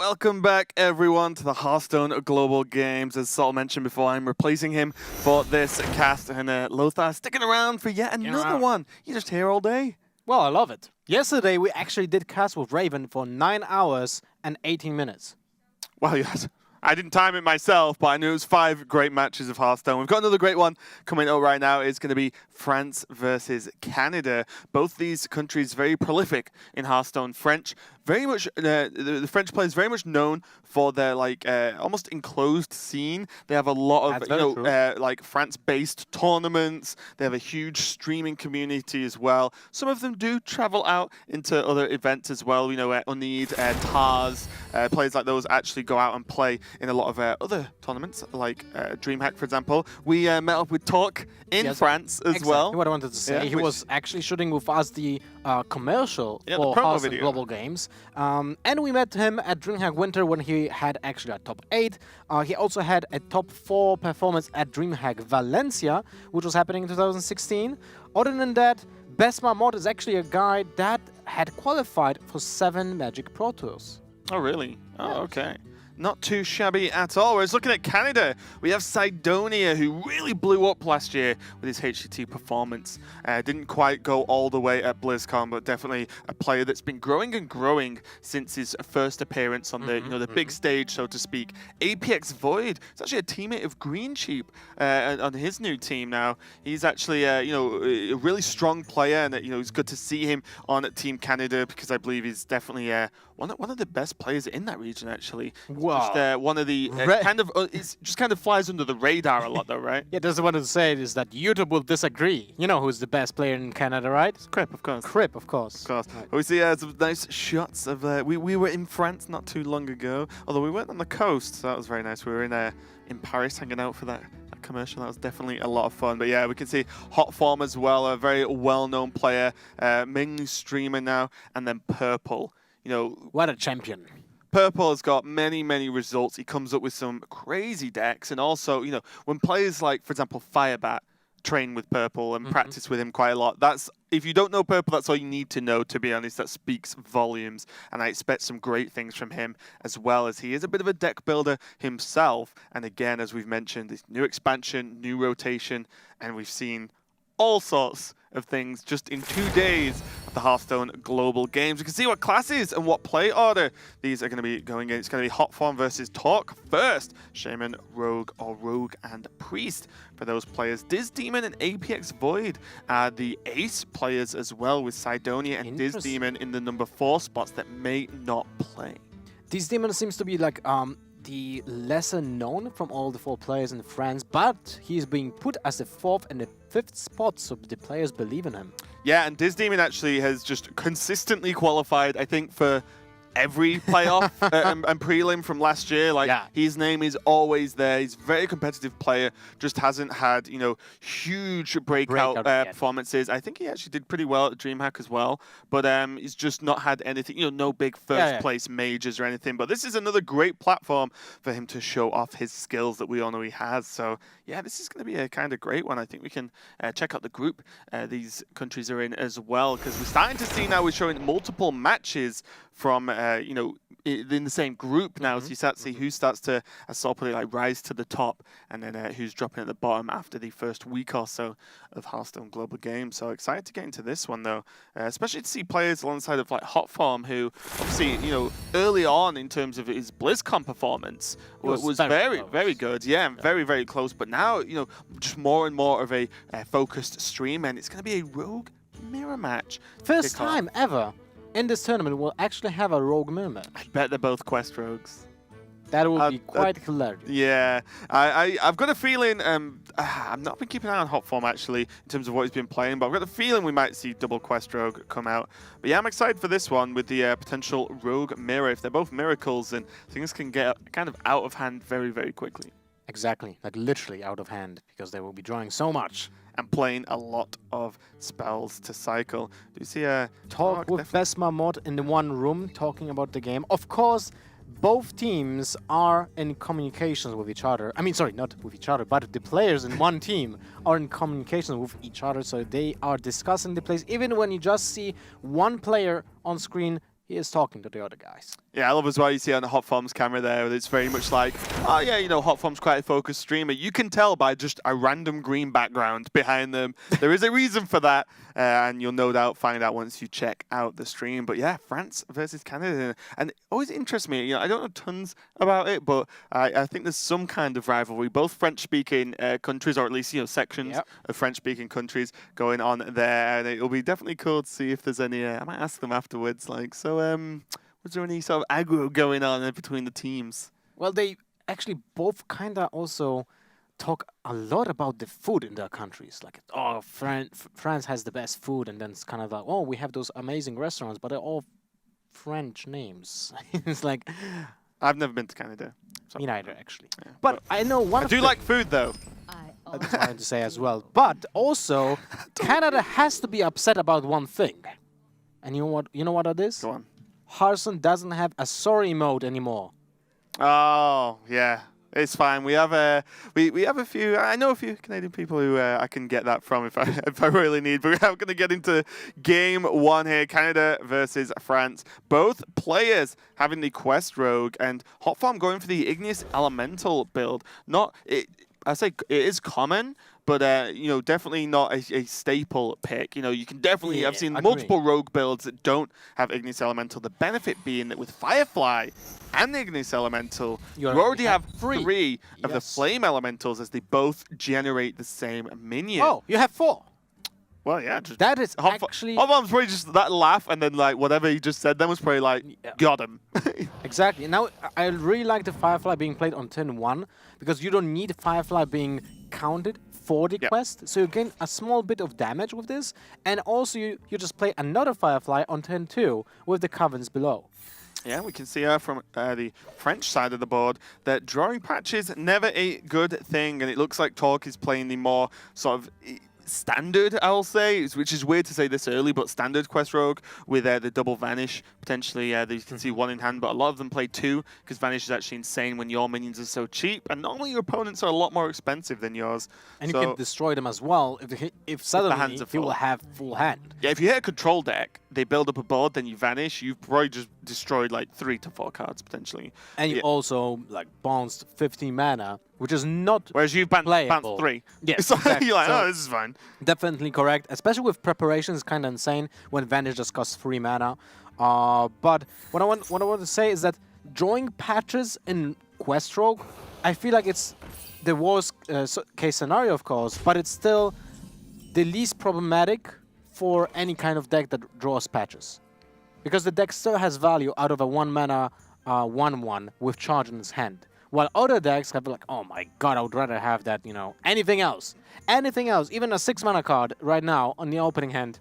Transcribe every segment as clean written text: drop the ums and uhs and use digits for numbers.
Welcome back, everyone, to the Hearthstone Global Games. As Saul mentioned before, I'm replacing him for this cast, and Lothar sticking around for yet another one. You're just here all day. Well, I love it. Yesterday, we actually did cast with Raven for 9 hours and 18 minutes. Well, yes. I didn't time it myself, but I knew it was 5 great matches of Hearthstone. We've got another great one coming up right now. It's going to be France versus Canada. Both these countries very prolific in Hearthstone. French, very much the French players very much known for their almost enclosed scene. They have a lot of like France-based tournaments. They have a huge streaming community as well. Some of them do travel out into other events as well. You know, Unneed, Tars, players like those actually go out and play in a lot of other tournaments, like DreamHack, for example. We met up with Talk in France as well. What I wanted to say. He was actually shooting with us the commercial for the Hearthstone Global Games. And we met him at DreamHack Winter when he had actually a top 8. He also had a top 4 performance at DreamHack Valencia, which was happening in 2016. Other than that, Besma Mod is actually a guy that had qualified for 7 Magic Pro Tours. Oh, really? Oh, okay. Not too shabby at all. Whereas looking at Canada, we have Sidonia, who really blew up last year with his HCT performance. Didn't quite go all the way at BlizzCon, but definitely a player that's been growing and growing since his first appearance on the the big stage, so to speak. APX Void, it's actually a teammate of Green Sheep on his new team now. He's actually a really strong player, and it's good to see him on Team Canada because I believe he's definitely one of the best players in that region, actually. Wow. Just one of the it just kind of flies under the radar a lot, though, right? Yeah, that's what I wanted to say is that YouTube will disagree. You know who's the best player in Canada, right? It's Crip, of course. Crip, of course. Of course. Right. We see some nice shots of we were in France not too long ago, although we weren't on the coast, so that was very nice. We were in Paris hanging out for that commercial. That was definitely a lot of fun. But yeah, we can see Hot Form as well, a very well-known player, mainly streamer now, and then Purple. What a champion. Purple has got many, many results. He comes up with some crazy decks. And also, when players like, for example, Firebat train with Purple and practice with him quite a lot, if you don't know Purple, that's all you need to know, to be honest. That speaks volumes. And I expect some great things from him, as well as he is a bit of a deck builder himself. And again, as we've mentioned, this new expansion, new rotation, and we've seen all sorts of things just in 2 days of the Hearthstone Global Games. We can see what classes and what play order these are going to be going in. It's going to be Hot Form versus Talk first. Shaman, Rogue, or Rogue and Priest for those players. Diz Demon and APX Void are the ace players as well, with Sidonia and Diz Demon in the number 4 spots that may not play. Diz Demon seems to be like the lesser known from all the 4 players in France, but he's being put as the 4th and the 5th spot, so the players believe in him. Yeah, and Diz Demon actually has just consistently qualified, I think, for every playoff and prelim from last year. His name is always there. He's a very competitive player, just hasn't had, huge breakout performances. I think he actually did pretty well at DreamHack as well, but he's just not had anything, no big first place majors or anything. But this is another great platform for him to show off his skills that we all know he has. So yeah, this is going to be a kind of great one. I think we can check out the group these countries are in as well, because we're starting to see now we're showing multiple matches from in the same group now, so you start to see who starts to, as Saul put it, rise to the top, and then who's dropping at the bottom after the first week or so of Hearthstone Global Games. So excited to get into this one, though, especially to see players alongside of Hot Form, who obviously, early on in terms of his BlizzCon performance was very, very good. Yeah, and very, very close. But now, just more and more of a focused stream, and it's going to be a Rogue mirror match. First time ever in this tournament we'll actually have a Rogue mirror match. I bet they're both Quest Rogues. That would be quite hilarious. Yeah, I've got a feeling, I've not been keeping an eye on Hot Form actually in terms of what he's been playing, but I've got a feeling we might see double Quest Rogue come out. But yeah, I'm excited for this one with the potential Rogue mirror. If they're both miracles, then things can get kind of out of hand very, very quickly. Exactly, like literally out of hand, because they will be drawing so much. And playing a lot of spells to cycle. Do you see a Talk with Besma Mod in the one room talking about the game? Of course, both teams are in communications with each other. I mean, sorry, not with each other, but the players in one team are in communication with each other, so they are discussing the plays. Even when you just see one player on screen he is talking to the other guys. Yeah, I love as well, you see on the Hotform's camera there, it's very much like, oh yeah, you know, Hotform's quite a focused streamer. You can tell by just a random green background behind them. There is a reason for that, and you'll no doubt find out once you check out the stream. But yeah, France versus Canada. And it always interests me, you know, I don't know tons about it, but I think there's some kind of rivalry. Both French-speaking countries, or at least, you know, sections of French-speaking countries going on there. And it'll be definitely cool to see if there's any, I might ask them afterwards, like, so, was there any sort of aggro going on between the teams? Well, they actually both kind of also talk a lot about the food in their countries. Like, oh, France has the best food, and then it's kind of like, oh, we have those amazing restaurants, but they're all French names. It's like... I've never been to Canada. So. Me neither, actually. Yeah, but I know one I do like food, though. That's what I wanted to say as well. But also, Canada has to be upset about one thing. And you know what? You know what that is? Go on. Hearthstone doesn't have a sorry mode anymore. Oh, yeah. It's fine. We have a few. I know a few Canadian people who I can get that from if I really need. But we're going to get into game one here: Canada versus France. Both players having the Quest Rogue and Hotform going for the Igneous Elemental build. I say it is common, but you know, definitely not a staple pick. You know, you can definitely. I've seen multiple rogue builds that don't have Igneous Elemental. The benefit being that with Firefly and the Igneous Elemental, you already have three of the Flame Elementals, as they both generate the same minion. Oh, you have 4. Well, yeah. That is actually... Hotform's probably just that laugh, and then like whatever he just said then was probably like, got him. Exactly. Now, I really like the Firefly being played on turn 1, because you don't need Firefly being counted for the quest, so you gain a small bit of damage with this, and also you just play another Firefly on turn 2 with the Covens below. Yeah, we can see from the French side of the board that drawing patches never a good thing, and it looks like Torque is playing the more sort of standard, I'll say, which is weird to say this early, but standard Quest Rogue with the double Vanish, potentially. You can see 1 in hand, but a lot of them play 2 because Vanish is actually insane when your minions are so cheap, and normally your opponents are a lot more expensive than yours. And you can destroy them as well if suddenly he will have full hand. Yeah, if you hit a control deck, they build up a board, then you Vanish, you've probably just destroyed like 3 to 4 cards potentially. And you also like bounced 15 mana, which is not whereas you've bounced 3. Yes, so exactly. You're like, oh, this is fine. Definitely correct, especially with preparation. It's kind of insane when Vanish just costs 3 mana. But what I want to say is that drawing patches in Quest Rogue, I feel like it's the worst case scenario, of course, but it's still the least problematic for any kind of deck that draws patches, because the deck still has value out of a 1 mana 1/1 with charge in its hand. While other decks have like, oh my god, I would rather have that, you know, anything else, even a 6 mana card right now on the opening hand,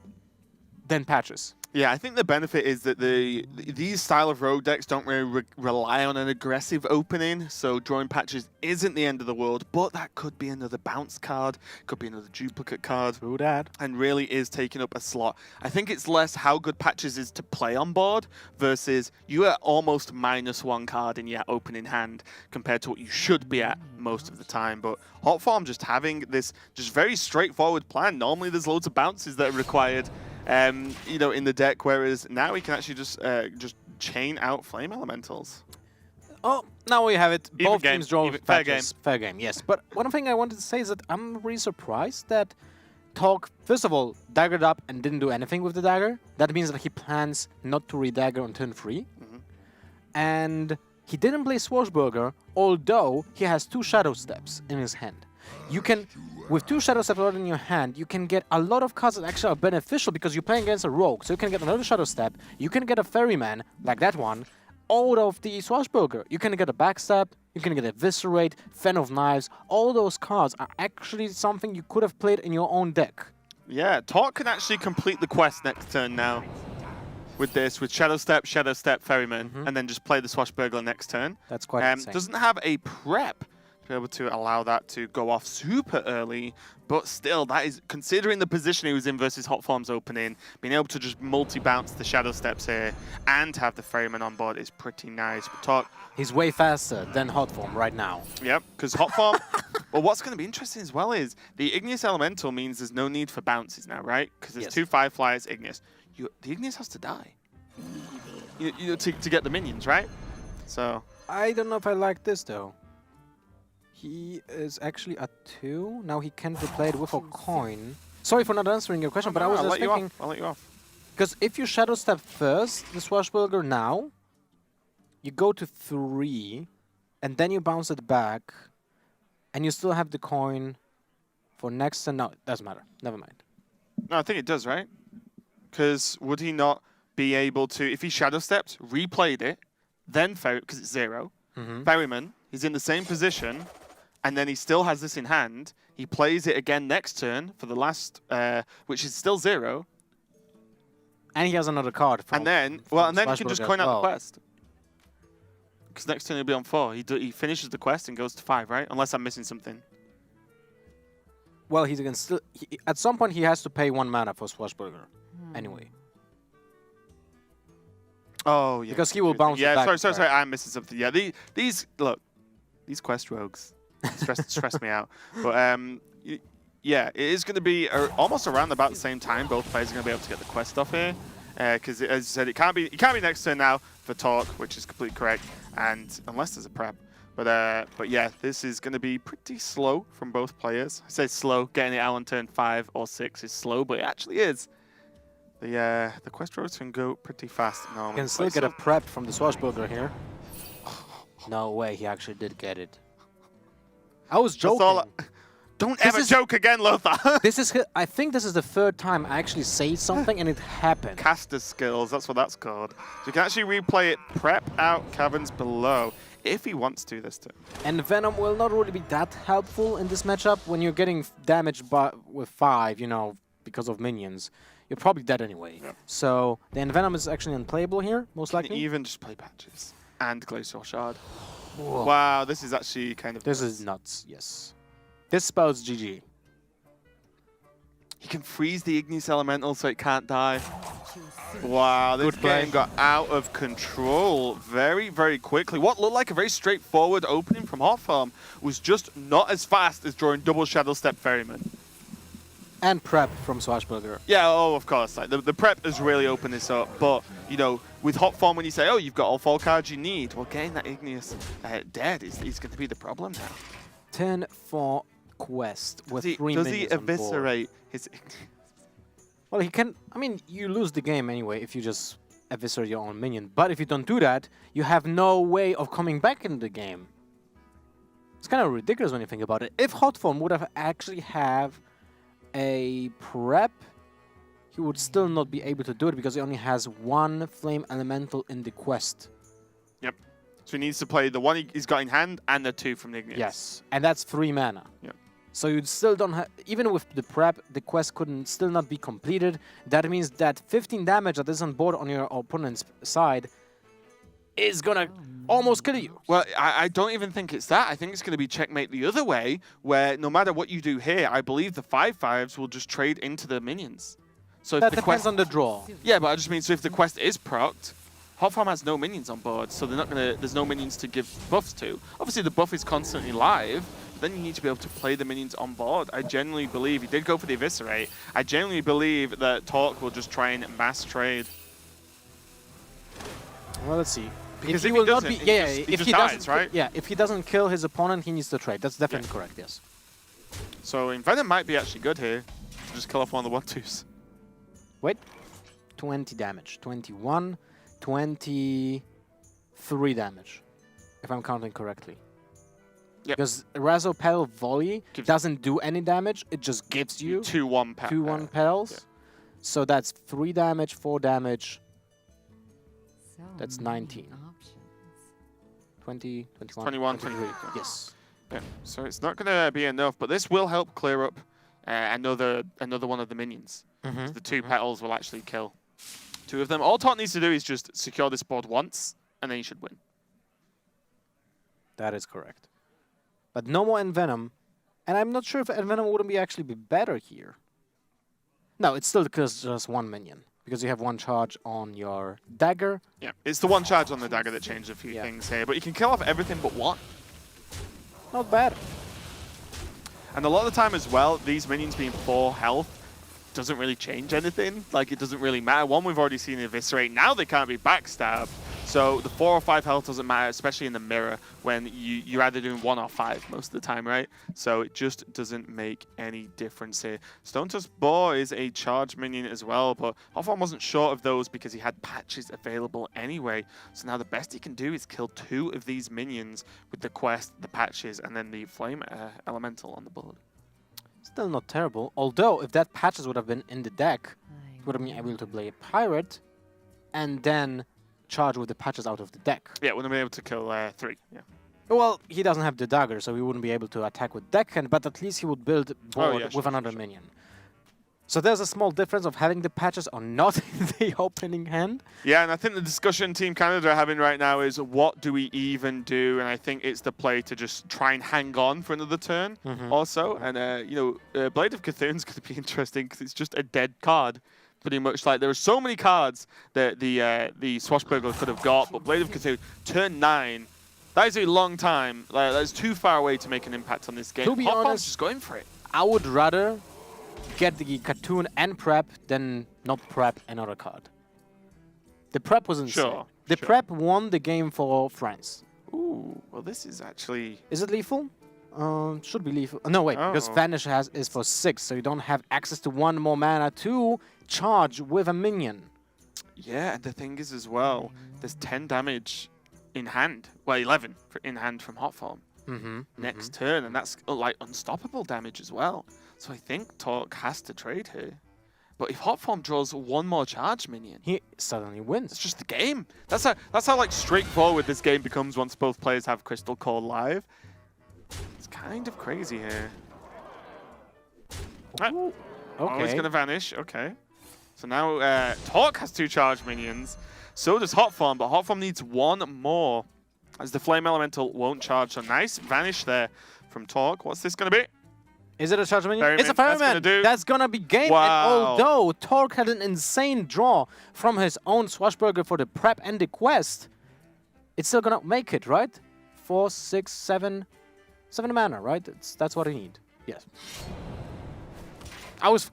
than patches. Yeah, I think the benefit is that these style of rogue decks don't really rely on an aggressive opening, so drawing patches isn't the end of the world, but that could be another bounce card, could be another duplicate card. True that. And really is taking up a slot. I think it's less how good patches is to play on board versus you are almost -1 card in your opening hand compared to what you should be at most of the time. But Hotform just having this just very straightforward plan. Normally there's loads of bounces that are required, you know, in the deck, whereas now we can actually just chain out Flame Elementals. Oh, now we have it. Even Both game. teams draw Fair game. Fair game, yes. But one thing I wanted to say is that I'm really surprised that Talk, first of all, daggered up and didn't do anything with the dagger. That means that he plans not to redagger on turn 3. And he didn't play Swashbuckler, although he has 2 Shadow Steps in his hand. You can, with 2 Shadow Steps already in your hand, you can get a lot of cards that actually are beneficial because you're playing against a rogue. So you can get another Shadow Step, you can get a Ferryman, like that one, out of the Swashbuckler. You can get a Backstab, you can get a Eviscerate, Fan of Knives. All those cards are actually something you could have played in your own deck. Yeah, Talk can actually complete the quest next turn now. With this, with Shadow Step, Ferryman, and then just play the Swashbuckler next turn. That's quite insane. Doesn't have a prep to be able to allow that to go off super early, but still, that is, considering the position he was in versus Hotform's opening, being able to just multi-bounce the Shadow Steps here and have the Ferryman on board is pretty nice. But Talk, he's way faster than Hotform right now. Yep, because Hotform, well, what's going to be interesting as well is the Igneous Elemental means there's no need for bounces now, right? Because there's 2 Fireflies, Igneous. The Igneous has to die. to get the minions, right? So I don't know if I like this though. He is actually at 2. Now he can replay it with a coin. Sorry for not answering your question, but I was just thinking. I'll let you off. Because if you Shadow Step first, the Swashbuckler now, you go to 3, and then you bounce it back, and you still have the coin for next turn. No, it doesn't matter. Never mind. No, I think it does, right? Because would he not be able to, if he Shadow Stepped, replayed it, then because it's 0, Ferryman, he's in the same position, and then he still has this in hand. He plays it again next turn for the last, which is still 0. And he has another card. And then he can just coin out the quest. Because next turn he'll be on 4. He finishes the quest and goes to 5, right? Unless I'm missing something. Well, he can still. At some point, he has to pay 1 mana for Swashbuckler. Anyway. Oh, yeah. Because he will bounce it back. Sorry, I'm missing something. Yeah, these quest rogues stress me out. But yeah, it is going to be almost around about the same time. Both players are going to be able to get the quest stuff here. Because as you said, it can't be next turn now for Talk, which is completely correct. And unless there's a prep. But yeah, this is going to be pretty slow from both players. I say slow, getting it out on turn 5 or 6 is slow, but it actually is. The quest roads can go pretty fast. No, can still get a prep from the Swashbuckler here. No way, he actually did get it. I was joking. Don't ever joke again, Lothar. I think this is the 3rd time I actually say something and it happened. Caster skills, that's what that's called. So you can actually replay it, prep out caverns below, if he wants to this turn. And Venom will not really be that helpful in this matchup when you're getting damaged with 5, because of minions. You're probably dead anyway. Yep. So the Envenom is actually unplayable here, most likely. Even just play Patches and Glacial Shard. Whoa. Wow, this is actually kind of This is nuts, yes. This spells GG. He can freeze the Ignis Elemental so it can't die. Wow, this game got out of control very, very quickly. What looked like a very straightforward opening from Hotfarm was just not as fast as drawing double Shadow Step Ferryman. And prep from Swashbuckler. Yeah, of course. Like the prep has really opened this up. But, with Hot Form, when you say, oh, you've got all 4 cards you need, well, getting that Igneous dead is going to be the problem now. 10 for quest with 3 minions. Does he eviscerate his Igneous? Well, he can. I mean, you lose the game anyway if you just eviscerate your own minion. But if you don't do that, you have no way of coming back into the game. It's kind of ridiculous when you think about it. If Hot Form would have actually have a prep, he would still not be able to do it because he only has 1 flame elemental in the quest. Yep. So he needs to play the 1 he's got in hand and the 2 from the Igneous. Yes, and that's 3 mana. Yep. So you still don't have, even with the prep, the quest couldn't still not be completed. That means that 15 damage that is on board on your opponent's side is gonna almost kill you. Well, I don't even think it's that. I think it's gonna be checkmate the other way, where no matter what you do here, I believe the 5/5s will just trade into the minions. So if that the depends on the draw. Yeah, but I just mean, so if the quest is procced, Hotfarm has no minions on board, so they're not gonna. There's no minions to give buffs to. Obviously, the buff is constantly live. Then you need to be able to play the minions on board. I genuinely believe he did go for the eviscerate. I genuinely believe that Talk will just try and mass trade. Well, let's see. Because if he will not be, if he dies, right? Yeah, if he doesn't kill his opponent, he needs to trade. That's definitely correct. Yes. So Envenom might be actually good here. Just kill off one of the 1/2s. Wait, 20 damage, 21, 23 damage, if I'm counting correctly. Yep. Because Razopel Volley doesn't do any damage, it just gives you 2/1 petals. Yeah. So that's 3 damage, 4 damage. That's 19. 20, 21, 23. Yes. Yeah. So it's not going to be enough, but this will help clear up another one of the minions. So the 2 petals will actually kill 2 of them. All Talk needs to do is just secure this board once, and then he should win. That is correct. But no more Envenom. And I'm not sure if Envenom wouldn't actually be better here. No, it's still just 1 minion. Because you have 1 charge on your dagger. Yeah, it's the 1 charge on the dagger that changed a few things here. But you can kill off everything but 1. Not bad. And a lot of the time as well, these minions being 4 health, doesn't really change anything. Like, it doesn't really matter. One, we've already seen Eviscerate. Now they can't be backstabbed. So the 4 or 5 health doesn't matter, especially in the mirror when you're either doing 1 or 5 most of the time, right? So it just doesn't make any difference here. Stone Tusk Boar is a charge minion as well, but Hawthorne wasn't short of those because he had patches available anyway. So now the best he can do is kill 2 of these minions with the quest, the patches, and then the Flame Elemental on the board. Still not terrible. Although, if that patches would have been in the deck, he would have been able to play a Pirate and then charge with the patches out of the deck. Yeah, wouldn't be able to kill 3. Yeah. Well, he doesn't have the dagger, so he wouldn't be able to attack with deckhand, but at least he would build board with another minion. So there's a small difference of having the patches or not in the opening hand. Yeah, and I think the discussion Team Canada are having right now is what do we even do? And I think it's the play to just try and hang on for another turn also. And, Blade of Cthulhu's going to be interesting because it's just a dead card. Pretty much, like, there are so many cards that the Swashbuckler could have got, but Blade of Cthulhu, turn 9, that is a long time. Like, that's too far away to make an impact on this game. To be honest, just going for it. I would rather get the cartoon and prep than not prep another card. The prep was insane. Sure. The prep won the game for France. Ooh, well, this is actually... Is it lethal? Should be lethal. No, wait, because Vanish is for 6, so you don't have access to 1 more mana to charge with a minion. Yeah, and the thing is as well, there's 10 damage in hand. Well, 11 in hand from Hotform. Next turn, and that's like unstoppable damage as well. So I think Torque has to trade here. But if Hotform draws 1 more charge minion, he suddenly wins. It's just the game. That's how like straightforward this game becomes once both players have Crystal Core live. It's kind of crazy here. Okay. Oh, he's gonna vanish. Okay. So now Torque has 2 charge minions. So does Hotform, but Hotform needs 1 more. As the Flame Elemental won't charge. So nice vanish there from Torque. What's this gonna be? Is it a charge minion? Ferryman. It's a Ferryman! That's gonna be game. Wow. And although Torque had an insane draw from his own Swashbuckler for the prep and the quest, it's still gonna make it, right? 4, 6, 7 mana, right? That's what I need. Yes. I was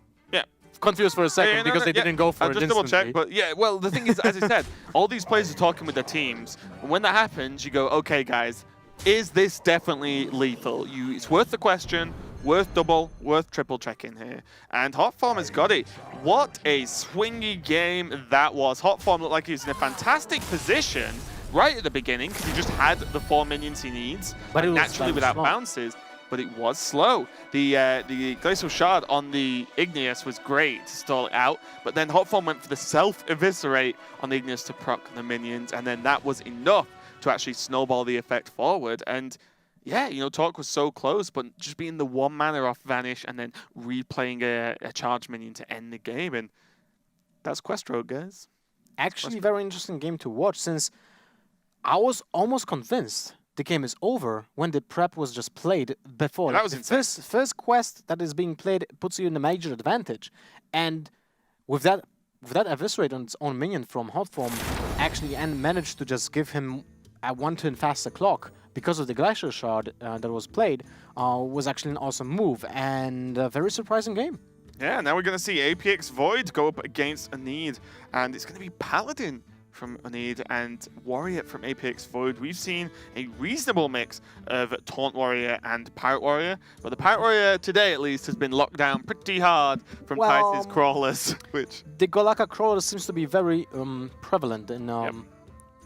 confused for a second because they didn't go for it just instantly. double check, but yeah, well, the thing is, as I said, all these players are talking with their teams, and when that happens, you go, okay, guys, is this definitely lethal? It's worth the question, worth double, worth triple checking here. And Hotform has got it. What a swingy game that was. Hotform looked like he was in a fantastic position right at the beginning because he just had the 4 minions he needs, but naturally without bounces. But it was slow. The Glacial Shard on the Igneous was great to stall it out, but then Hotform went for the self-eviscerate on the Igneous to proc the minions, and then that was enough to actually snowball the effect forward. And yeah, Torque was so close, but just being the 1 mana off Vanish and then replaying a charge minion to end the game, and that's Quest Road, guys. Actually, very interesting game to watch, since I was almost convinced the game is over when the prep was just played before. Yeah, that was insane. First quest that is being played puts you in a major advantage, and with that eviscerate on its own minion from Hotform, actually and managed to just give him a 1 turn faster clock because of the Glacial Shard that was played, was actually an awesome move and a very surprising game. Yeah, now we're going to see APX Void go up against Anid, and it's going to be Paladin from Anid and Warrior from APX Void. We've seen a reasonable mix of Taunt Warrior and Pirate Warrior, but the Pirate Warrior today at least has been locked down pretty hard from Tice's Crawlers. Which the Golakka Crawler seems to be very prevalent in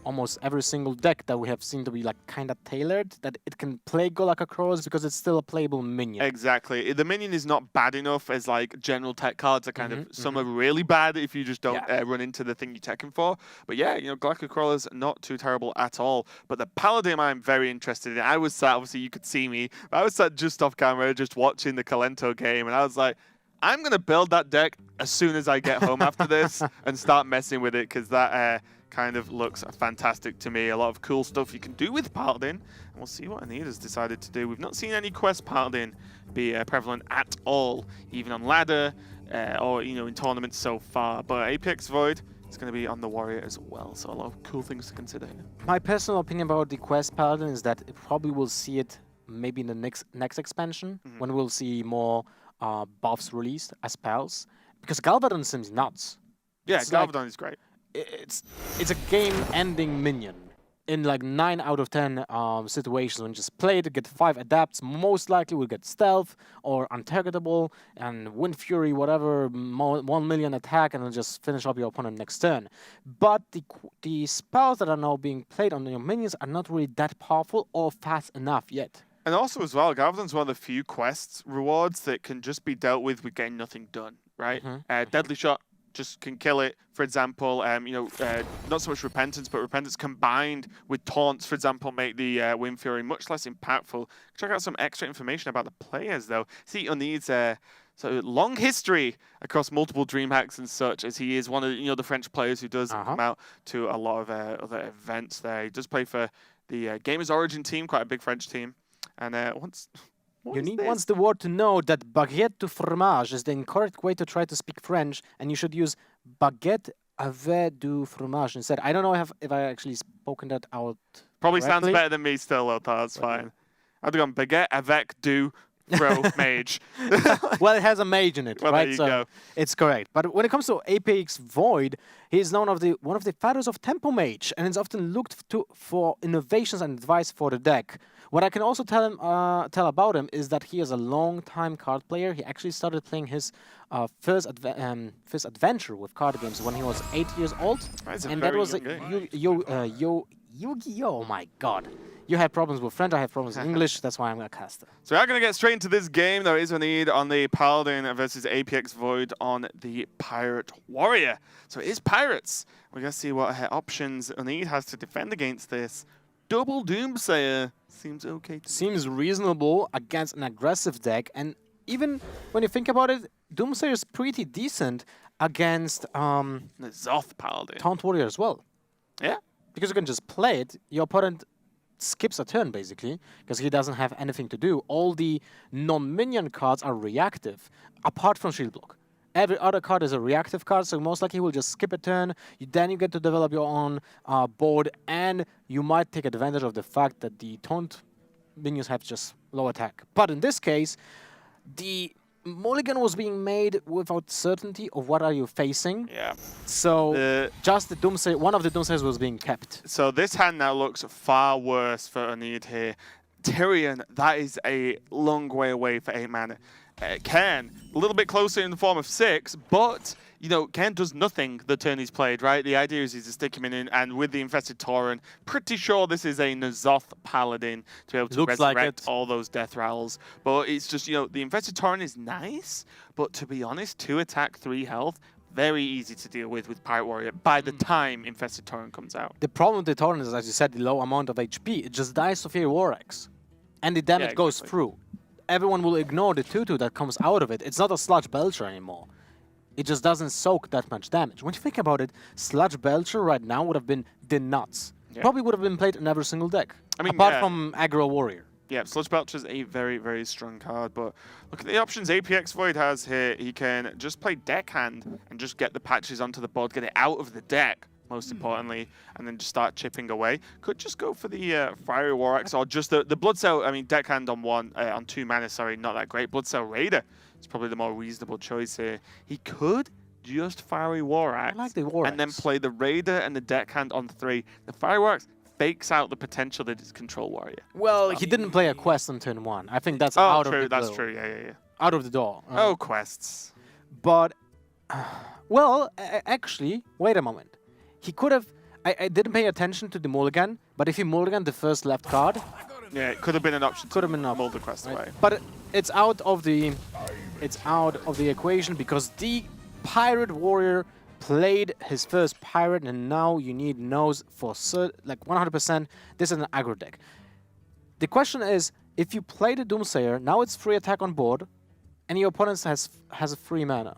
almost every single deck that we have seen to be like kind of tailored, that it can play Golakka Crawlers because it's still a playable minion. Exactly. The minion is not bad enough as like general tech cards are kind of, some are really bad if you just don't run into the thing you're teching for. But yeah, Golakka Crawlers not too terrible at all. But the Paladin I'm very interested in. I was sat, obviously you could see me, but I was sat just off camera just watching the Kalento game, and I was like, I'm going to build that deck as soon as I get home after this and start messing with it, because that kind of looks fantastic to me. A lot of cool stuff you can do with Paladin, and we'll see what Anid has decided to do. We've not seen any quest Paladin be prevalent at all, even on ladder or in tournaments so far. But Apex Void is going to be on the Warrior as well, so a lot of cool things to consider here. My personal opinion about the quest Paladin is that it probably will see it maybe in the next expansion, when we'll see more buffs released as spells. because Galvadon seems nuts. Yeah, It's Galvadon like- is great. It's a game-ending minion. In like 9 out of 10 situations when you just play it, get 5 adapts, most likely will get stealth or untargetable and wind fury, whatever, 1 million attack, and then just finish up your opponent next turn. But the spells that are now being played on your minions are not really that powerful or fast enough yet. And also as well, Galvadon's one of the few quests rewards that can just be dealt with getting nothing done, right? Deadly Shot just can kill it. For example, not so much Repentance, but Repentance combined with Taunts, for example, make the Wind Fury much less impactful. Check out some extra information about the players, though. See, needs a long history across multiple DreamHacks and such, as he is one of the French players who does come out to a lot of other events there. He does play for the Gamers Origin team, quite a big French team. And Wants the world to know that baguette du fromage is the incorrect way to try to speak French, and you should use baguette avec du fromage instead. I don't know if I actually spoken that out. Probably correctly. sounds better than me still, Lothar. That's fine. I'd have gone baguette avec du fromage. Well, it has a mage in it, Well, right? there you So go. it's correct. But when it comes to Apex Void, he is known one of the fathers of Tempo Mage, and is often looked to for innovations and advice for the deck. What I can also tell about him is that he is a long-time card player. He actually started playing his first adventure with card games when he was 8 years old, and that was Yu-Gi-Oh! Oh my God. You had problems with French, I have problems with English, that's why I'm a caster. So we are going to get straight into this game. There is a need on the Paladin versus Apex Void on the Pirate Warrior. So it is Pirates. We're going to see what options Unid has to defend against this. Double Doomsayer seems okay. Seems reasonable against an aggressive deck, and even when you think about it, Doomsayer is pretty decent against The Zoth Paladin. Taunt Warrior as well. Yeah. Because you can just play it, your opponent skips a turn basically, because he doesn't have anything to do. All the non-minion cards are reactive, apart from Shield Block. Every other card is a reactive card, so most likely he will just skip a turn. Then you get to develop your own board, and you might take advantage of the fact that the Taunt minions have just low attack. But in this case, the mulligan was being made without certainty of what are you facing. Yeah. So just the Doomsayer, one of the Doomsayers was being kept. So this hand now looks far worse for Unid here. Tyrion, that is a long way away for 8 mana. Cairn, a little bit closer in the form of 6, but, Cairn does nothing the turn he's played, right? The idea is to stick him in, and with the Infested Tauren, pretty sure this is a N'Zoth Paladin to be able to resurrect all those death rattles. But it's just, the Infested Tauren is nice, but to be honest, 2 attack, 3 health, very easy to deal with Pirate Warrior by the time Infested Tauren comes out. The problem with the Tauren is, as you said, the low amount of HP. It just dies to Fiery War Axe, and the damage goes through. Everyone will ignore the 2/2 that comes out of it. It's not a Sludge Belcher anymore. It just doesn't soak that much damage. When you think about it, Sludge Belcher right now would have been the nuts. Yeah. Probably would have been played in every single deck, apart from Aggro Warrior. Yeah, Sludge Belcher is a very, very strong card, but look at the options Apex Void has here. He can just play Deckhand and just get the patches onto the board, get it out of the deck, most importantly, and then just start chipping away. Could just go for the Fiery War Axe or just the Blood Cell. I mean, Deckhand on 2 mana, sorry, not that great. Blood Cell Raider is probably the more reasonable choice here. He could just Fiery War Axe, I like the War Axe, and then play the Raider and the Deckhand on 3. The Fiery War Axe fakes out the potential that is Control Warrior. Well, he didn't play a quest on turn 1. I think that's out of the door. That's true. Yeah. Out of the door. Quests. But, well, actually, wait a moment. He could have... I didn't pay attention to the mulligan, but if he mulliganed the first left card... Yeah, it could have been an option. Could have been an option. Mull the quest away. But it's out of the equation because the Pirate Warrior played his first pirate, and now you need knows for like 100% this is an aggro deck. The question is, if you play the Doomsayer, now it's free attack on board, and your opponent has a free mana.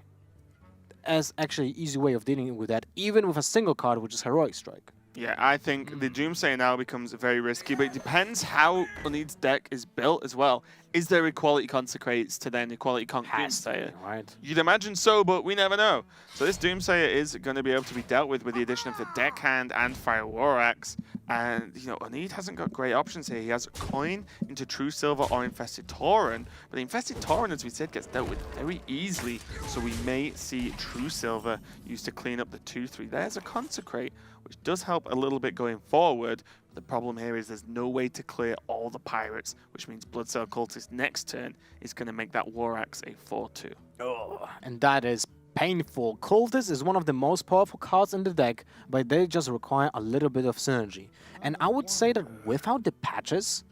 As actually easy way of dealing with that, even with a single card, which is Heroic Strike. Yeah, I think the Doomsayer now becomes very risky, but it depends how Unid's deck is built as well. Is there equality Consecrates to then equality Doomsayer? Right. You'd imagine so, but we never know. So this Doomsayer is going to be able to be dealt with the addition of the Deckhand and Fire War Axe. And, you know, Unid hasn't got great options here. He has Coin into True Silver or Infested Tauren. But the Infested Tauren, as we said, gets dealt with very easily. So we may see True Silver used to clean up the 2-3. There's a Consecrate, which does help a little bit going forward. The problem here is there's no way to clear all the pirates, which means Bloodsail Cultist next turn is going to make that War Axe a 4-2. Oh, and that is painful. Cultist is one of the most powerful cards in the deck, but they just require a little bit of synergy. And I would say that without the patches,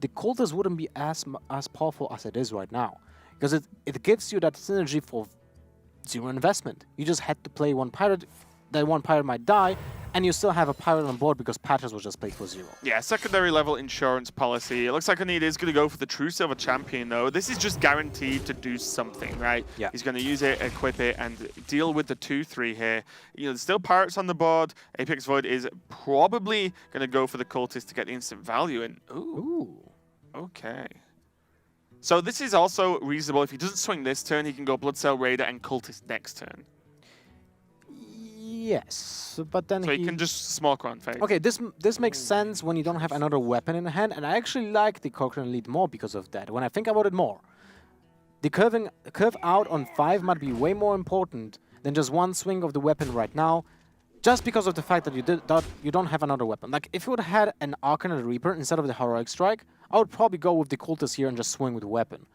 the Cultist wouldn't be as powerful as it is right now. Because it gives you that synergy for 0 investment. You just had to play one pirate, that one pirate might die, and you still have a pirate on board because patches was just played for 0. Yeah, secondary level insurance policy. It looks like Unid is going to go for the True Silver Champion, though. This is just guaranteed to do something, right? Yeah. He's going to use it, equip it, and deal with the 2-3 here. You know, there's still pirates on the board. Apex Void is probably going to go for the Cultist to get the instant value. And ooh. Okay. So this is also reasonable. If he doesn't swing this turn, he can go Bloodsail Raider and Cultist next turn. Yes, but then so he can just smoke on face. Okay, this makes sense when you don't have another weapon in hand, and I actually like the Cochrane Elite more because of that. When I think about it more, the curve out on 5 might be way more important than just one swing of the weapon right now, just because of the fact that you don't have another weapon. Like, if you would have had an Arcanine Reaper instead of the Heroic Strike, I would probably go with the Cultist here and just swing with the weapon.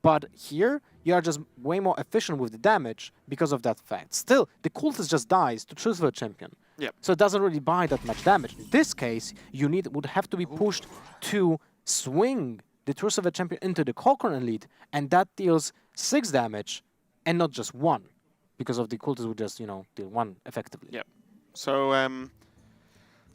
But here, you are just way more efficient with the damage because of that fact. Still, the Cultist just dies to True Silver Champion. Yep. So it doesn't really buy that much damage. In this case, would have to be pushed to swing the True Silver Champion into the Cochrane Elite, and that deals 6 damage, and not just 1. Because of the Cultist would just, you know, deal 1 effectively. Yep.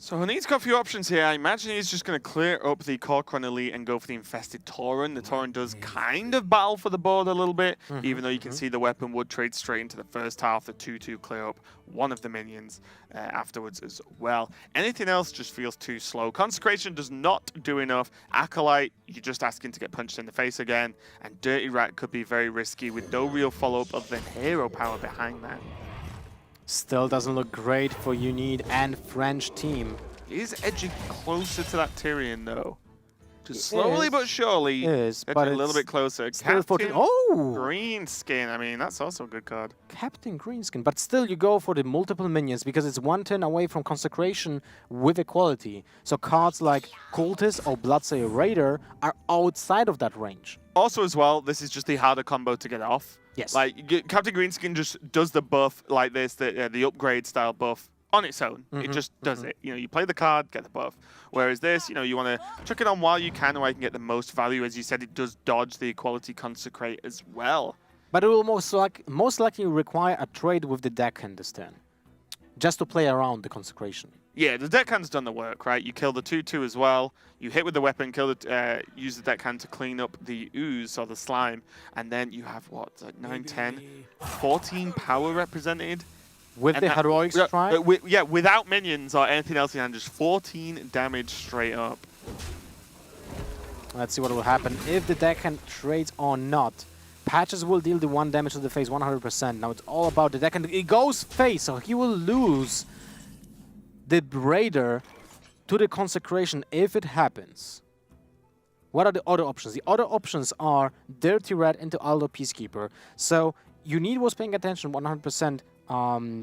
So Unid's got a few options here. I imagine he's just going to clear up the Cochrane Elite and go for the Infested Tauren. The Tauren does kind of battle for the board a little bit, even though you can see the weapon would trade straight into the first half, the 2-2 clear up one of the minions afterwards as well. Anything else just feels too slow. Consecration does not do enough. Acolyte, you're just asking to get punched in the face again. And Dirty Rat could be very risky with no real follow-up other than hero power behind that. Still doesn't look great for Unid and French team. He is edging closer to that Tyrion, though. Just slowly but surely, but a little bit closer. Still Captain oh! Greenskin. I mean, that's also a good card. Captain Greenskin. But still, you go for the multiple minions because it's 1 turn away from Consecration with equality. So cards like Cultist or Bloodsail Raider are outside of that range. Also, as well, this is just the harder combo to get off. Yes. Like, Captain Greenskin just does the buff like this, the upgrade style buff on its own. It just does it. You know, you play the card, get the buff. Whereas this, you know, you want to chuck it on while you can, where you can get the most value. As you said, it does dodge the equality Consecrate as well. But it will most likely require a trade with the deckhand this turn, just to play around the Consecration. Yeah, the deckhand's done the work, right? You kill the 2-2 as well. You hit with the weapon, use the deckhand to clean up the ooze or the slime, and then you have what, like 9, 10, 14 power represented. With the Heroic Strike? Yeah, without minions or anything else in hand, just 14 damage straight up. Let's see what will happen if the deckhand trades or not. Patches will deal the 1 damage to the face 100%. Now it's all about the deckhand. It goes face, so he will lose the Raider to the Consecration if it happens. What are the other options? The other options are Dirty Rat into Aldo Peacekeeper. So Unid was paying attention 100%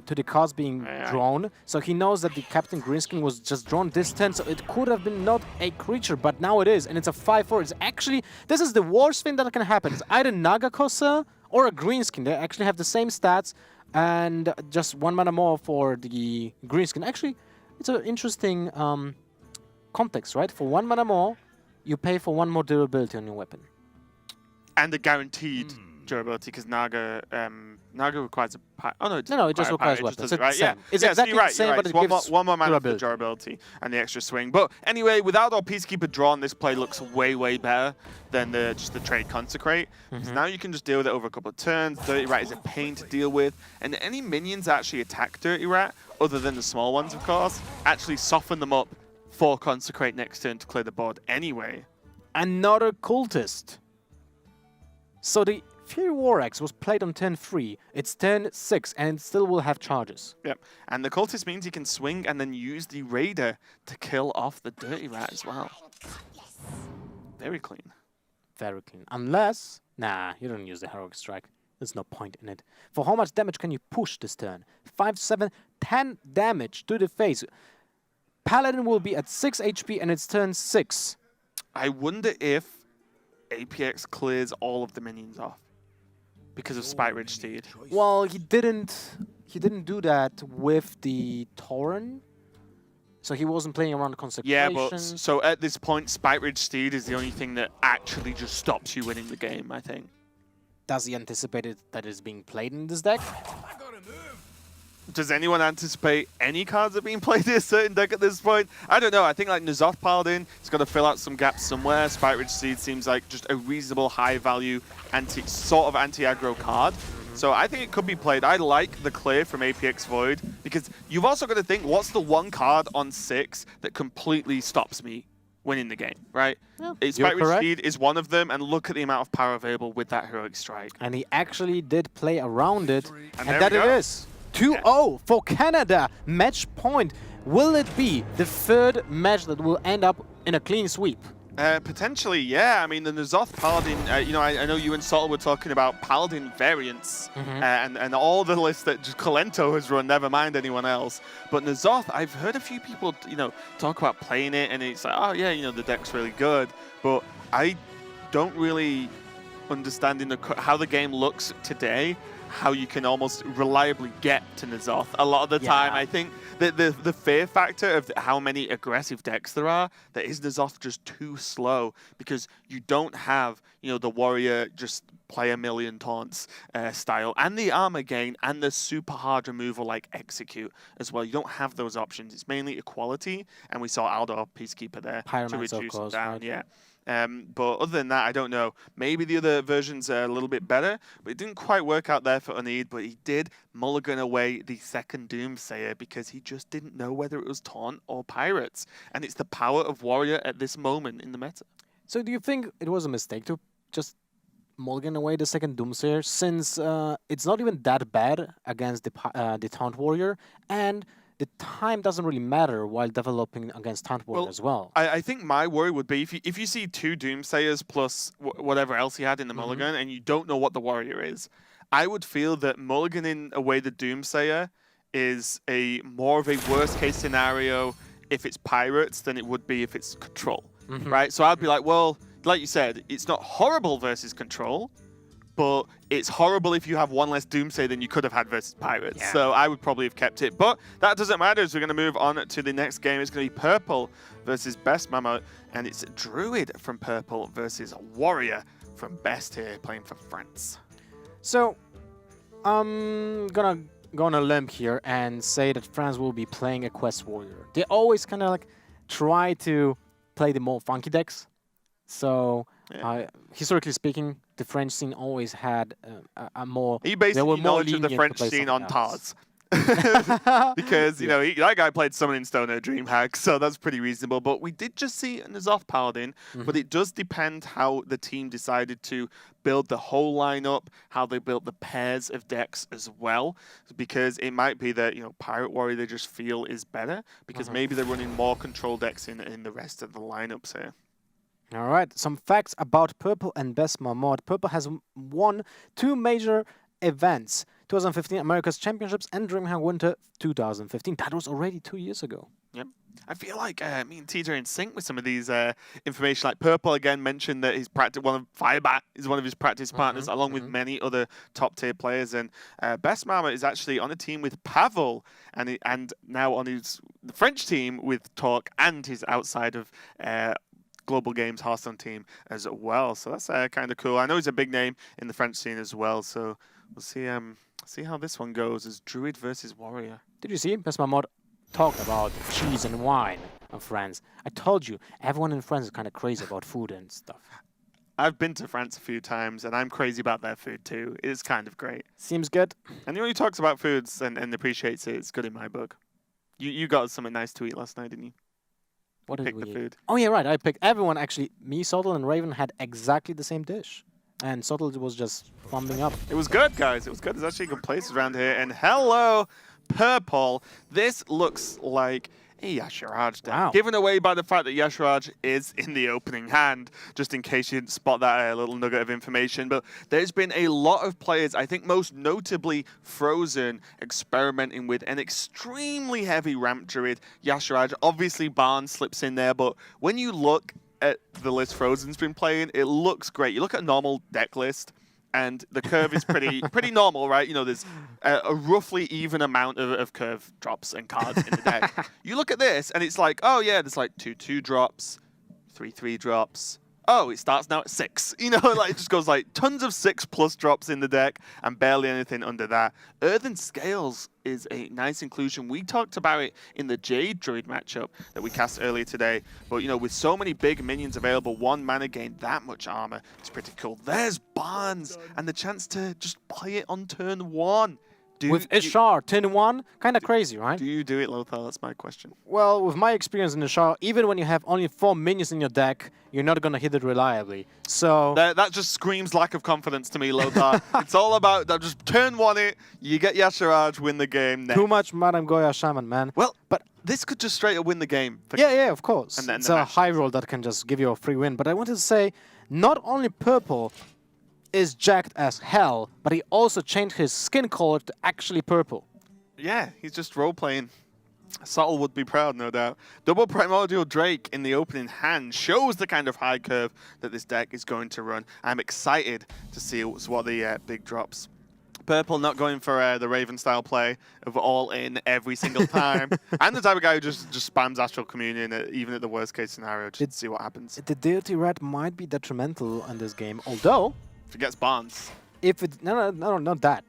to the cards being drawn. So he knows that the Captain Greenskin was just drawn this turn, so it could have been not a creature, but now it is, and it's a 5-4. It's actually, this is the worst thing that can happen. It's either Nagakosa or a Greenskin. They actually have the same stats, and just 1 mana more for the Greenskin. Actually, it's an interesting context, right? For 1 mana more, you pay for 1 more durability on your weapon. And a guaranteed durability, because Naga requires a... Oh, no, no, it just requires weapons. It, right? Yeah, it's exactly so you're right, the same, you're right. but it gives one more mana for the durability and the extra swing. But anyway, without our Peacekeeper drawn, this play looks way, way better than just the trade Consecrate. Because now you can just deal with it over a couple of turns. Dirty Rat is a pain to deal with. And any minions that actually attack Dirty Rat, other than the small ones, of course, actually soften them up for Consecrate next turn to clear the board anyway. Another Cultist. So the Fury War Axe was played on turn 3. It's turn 6, and it still will have charges. Yep. And the Cultist means he can swing and then use the Raider to kill off the Dirty Rat as well. Very clean. Very clean. Unless... Nah, you don't use the Heroic Strike. There's no point in it. For how much damage can you push this turn? 5, 7, 10 damage to the face. Paladin will be at 6 HP and it's turn 6. I wonder if APX clears all of the minions off because of Spite Ridge Steed. Well, he didn't do that with the Tauren. So he wasn't playing around the Consecration. Yeah, but so at this point, Spite Ridge Steed is the only thing that actually just stops you winning the game, I think. Does he anticipate it that it's being played in this deck? Does anyone anticipate any cards are being played in a certain deck at this point? I don't know. I think like N'Zoth Paladin, it's got to fill out some gaps somewhere. Spite Ridge Steed seems like just a reasonable high value sort of anti-aggro card. So I think it could be played. I like the clear from APX Void because you've also got to think, what's the one card on 6 that completely stops me winning the game, right? Yeah, Spite Ridge Steed is one of them, and look at the amount of power available with that Heroic Strike. And he actually did play around it, and there that we it go. is. 2-0 for Canada. Match point. Will it be the third match that will end up in a clean sweep? Potentially, yeah. I mean, the N'Zoth Paladin, you know, I know you and Sol were talking about Paladin variants and all the lists that just Colento has run, never mind anyone else. But N'Zoth, I've heard a few people, you know, talk about playing it, and it's like, oh, yeah, you know, the deck's really good. But I don't really understand how the game looks today, how you can almost reliably get to N'Zoth. A lot of the time, I think the fear factor of how many aggressive decks there are, that is N'Zoth just too slow because you don't have, you know, the warrior just play a million taunts style and the armor gain and the super hard removal like execute as well. You don't have those options. It's mainly equality, and we saw Aldor Peacekeeper there to reduce it down. Right? Yeah. But other than that, I don't know. Maybe the other versions are a little bit better, but it didn't quite work out there for Uneed, but he did mulligan away the second Doomsayer because he just didn't know whether it was Taunt or Pirates. And it's the power of Warrior at this moment in the meta. So do you think it was a mistake to just mulligan away the second Doomsayer, since it's not even that bad against the Taunt Warrior, and the time doesn't really matter while developing against Taunt Warrior as well? I think my worry would be if you see 2 Doomsayers plus whatever else he had in the mulligan and you don't know what the Warrior is, I would feel that mulliganing away the Doomsayer is more of a worst case scenario if it's Pirates than it would be if it's Control, right? So I'd be like, well, like you said, it's not horrible versus Control, but it's horrible if you have one less Doomsayer than you could have had versus Pirates. Yeah. So I would probably have kept it. But that doesn't matter, as we're going to move on to the next game. It's going to be Purple versus Best Mammoth, and it's Druid from Purple versus Warrior from Best here, playing for France. So I'm gonna go on a limb here and say that France will be playing a Quest Warrior. They always kind of like try to play the more funky decks. So historically speaking, the French scene always had a more... He basically knowledge of the French scene on Tars. Because, you know, that guy played Summoning Stone at DreamHack, so that's pretty reasonable. But we did just see N'Zoth Paladin, but it does depend how the team decided to build the whole lineup, how they built the pairs of decks as well. Because it might be that, you know, Pirate Warrior they just feel is better, because maybe they're running more control decks in the rest of the lineups here. All right, some facts about Purple and Best Mammoth. Purple has won 2 major events. 2015 America's Championships and DreamHack Winter 2015. That was already 2 years ago. Yep. I feel like me and TJ are in sync with some of these information. Like Purple again mentioned that his Firebat is one of his practice partners, along with many other top tier players. And Best Mama is actually on a team with Pavel, and now on the French team with Talk, and his outside of Global Games Hearthstone team as well. So that's kind of cool. I know he's a big name in the French scene as well. So we'll see how this one goes as Druid versus Warrior. Did you see Best Mammoth talked about cheese and wine of France? I told you, everyone in France is kind of crazy about food and stuff. I've been to France a few times, and I'm crazy about their food too. It is kind of great. Seems good. Anyone who talks about foods and appreciates it is good in my book. You got something nice to eat last night, didn't you? What did pick we the eat? food. Oh yeah, right. I picked everyone actually. Me, Sotel, and Raven had exactly the same dish. And Subtle was just thumbing up. It was good, guys. It was good. There's actually good places around here. And hello, Purple. This looks like a Yasharaj deck. Wow. Given away by the fact that Yasharaj is in the opening hand, just in case you didn't spot that little nugget of information. But there's been a lot of players, I think most notably Frozen, experimenting with an extremely heavy ramp druid, Yasharaj. Obviously, Barnes slips in there, but when you look at the list Frozen's been playing, it looks great. You look at a normal deck list, and the curve is pretty normal, right? You know, there's a roughly even amount of curve drops and cards in the deck. You look at this, and it's like, oh yeah, there's like 2/2 drops, 3/3 drops. Oh, it starts now at 6. You know, like it just goes like tons of 6+ drops in the deck and barely anything under that. Earthen Scales is a nice inclusion. We talked about it in the Jade Druid matchup that we cast earlier today. But, you know, with so many big minions available, 1 mana gain that much armor is pretty cool. There's Barnes and the chance to just play it on turn 1. With Ishar, turn 1, kind of crazy, right? Do you do it, Lothar? That's my question. Well, with my experience in Ishar, even when you have only 4 minions in your deck, you're not going to hit it reliably. So that just screams lack of confidence to me, Lothar. It's all about that. Just turn 1 it, you get Yasharaj, win the game. Next. Too much Madame Goya Shaman, man. Well, but this could just straight up win the game. Yeah, of course. And then it's a high roll that can just give you a free win. But I wanted to say, not only Purple is jacked as hell, but he also changed his skin color to actually purple. Yeah, he's just role-playing. Subtle would be proud, no doubt. Double Primordial Drake in the opening hand shows the kind of high curve that this deck is going to run. I'm excited to see what the big drops. Purple not going for the Raven style play of all in every single time. I'm the type of guy who just spams Astral Communion even at the worst case scenario just to see what happens. The Deity Rat might be detrimental in this game, although if it gets Barnes. If it no, not that.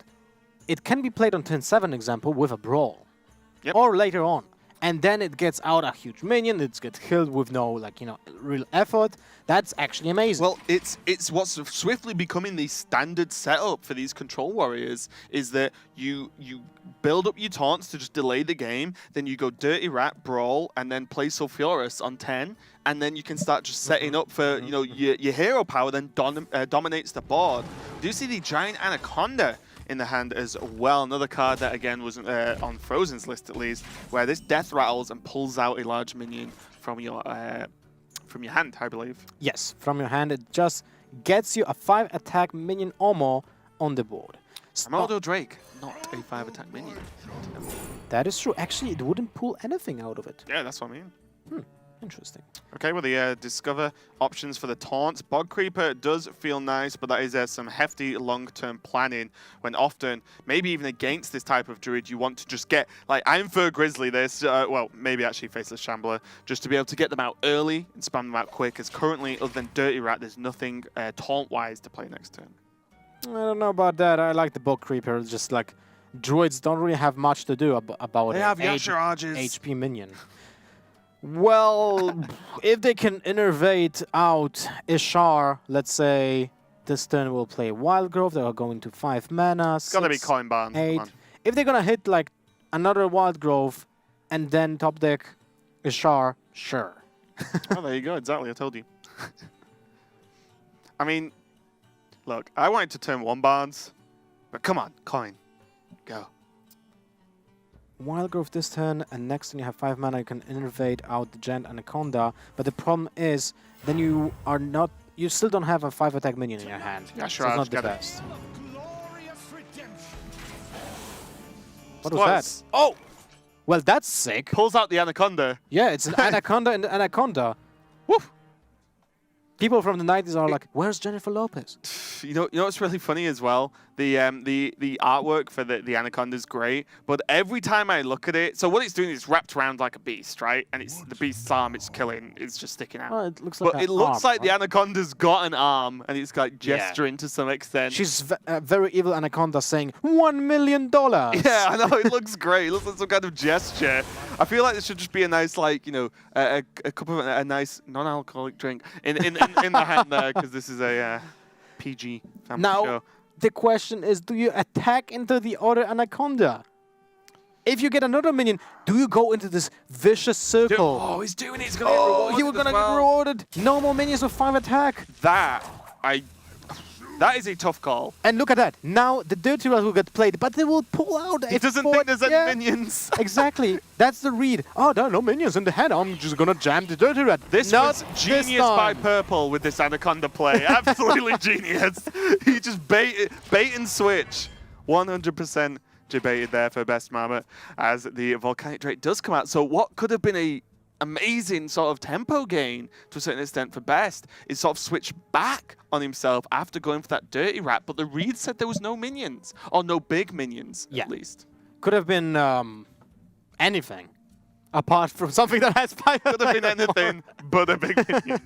It can be played on turn 7, example, with a Brawl. Yep. Or later on. And then it gets out a huge minion, it gets killed with no, like, you know, real effort. That's actually amazing. Well, it's what's swiftly becoming the standard setup for these control warriors is that you build up your taunts to just delay the game, then you go Dirty Rat, Brawl, and then play Sulfuris on 10, and then you can start just setting up for, you know, your hero power then dominates the board. Do you see the Giant Anaconda in the hand as well? Another card that, again, wasn't on Frozen's list, at least, where this death rattles and pulls out a large minion from your hand, I believe. Yes, from your hand. It just gets you a 5 attack minion or more on the board. Primordial Drake, not a 5 attack minion. That is true. Actually, it wouldn't pull anything out of it. Yeah, that's what I mean. Interesting. Okay, well, the Discover options for the taunts. Bog Creeper does feel nice, but that is some hefty long-term planning when often, maybe even against this type of druid, you want to just get, like, Iron Fur Grizzly this, well, maybe actually Faceless Shambler, just to be able to get them out early and spam them out quick, as currently, other than Dirty Rat, there's nothing taunt-wise to play next turn. I don't know about that. I like the Bog Creeper. Just like, druids don't really have much to do about they have Yasharages. HP minion. Well, if they can innervate out Ishar, let's say this turn will play Wild Growth, they are going to 5 mana. It's gotta be Coin Barn. 8. If they're gonna hit like another Wild Growth and then top deck Ishar, sure. Oh, there you go. Exactly. I told you. I mean, look, I wanted to turn 1 Barnes, but come on, Coin. Go. Wild Growth this turn, and next turn you have 5 mana, you can innervate out the Giant Anaconda, but the problem is, then you still don't have a 5 attack minion in your hand. Yeah, sure, so it's not the best. What was that? Oh! Well, that's sick. Pulls out the Anaconda. Yeah, it's an Anaconda and Anaconda. Woof! People from the 90s are like, where's Jennifer Lopez? You know what's really funny as well? The artwork for the Anaconda is great, but every time I look at it, so what it's doing is wrapped around like a beast, right? And it's the beast's arm it's killing, it's just sticking out. Oh, it looks like it looks like the Anaconda's got an arm, and it's like gesturing to some extent. She's a very evil Anaconda saying, $1 million! Yeah, I know, it looks great. It looks like some kind of gesture. I feel like this should just be a nice, like, you know, a cup of a nice non-alcoholic drink in the hand there, because this is a PG family show. The question is, do you attack into the other Anaconda? If you get another minion, do you go into this vicious circle? Oh, he's doing it. He's going to get rewarded. You were going to get rewarded. No more minions with 5 attack. That, That is a tough call. And look at that. Now the Dirty Rat will get played, but they will pull out a He doesn't think there's any minions. Exactly. That's the read. Oh, there are no minions in the hand. I'm just going to jam the Dirty Rat. This was genius by Purple with this Anaconda play. Absolutely genius. He just bait and switch. 100% debated there for Best Mama as the Volcanic Drake does come out. So what could have been a amazing sort of tempo gain to a certain extent for Best is sort of switch back on himself after going for that Dirty Rat, but the read said there was no minions, or no big minions at least. Could have been anything apart from something that has fire. Could have been anything but a big minion.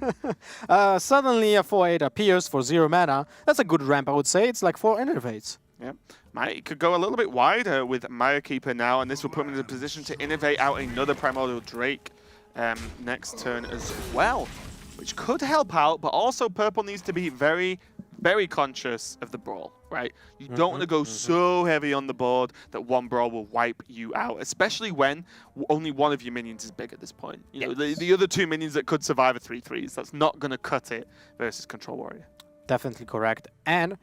Suddenly a 4/8 appears for 0 mana. That's a good ramp, I would say. It's like 4 innovates. Yeah, Might could go a little bit wider with Maya Keeper now, and this will put him in a position to innovate out another Primordial Drake next turn as well, which could help out, but also Purple needs to be very, very conscious of the brawl, right? You don't want to go so heavy on the board that one brawl will wipe you out, especially when only one of your minions is big at this point. You know, the other 2 minions that could survive a 3/3s, that's not going to cut it versus Control Warrior. Definitely correct. And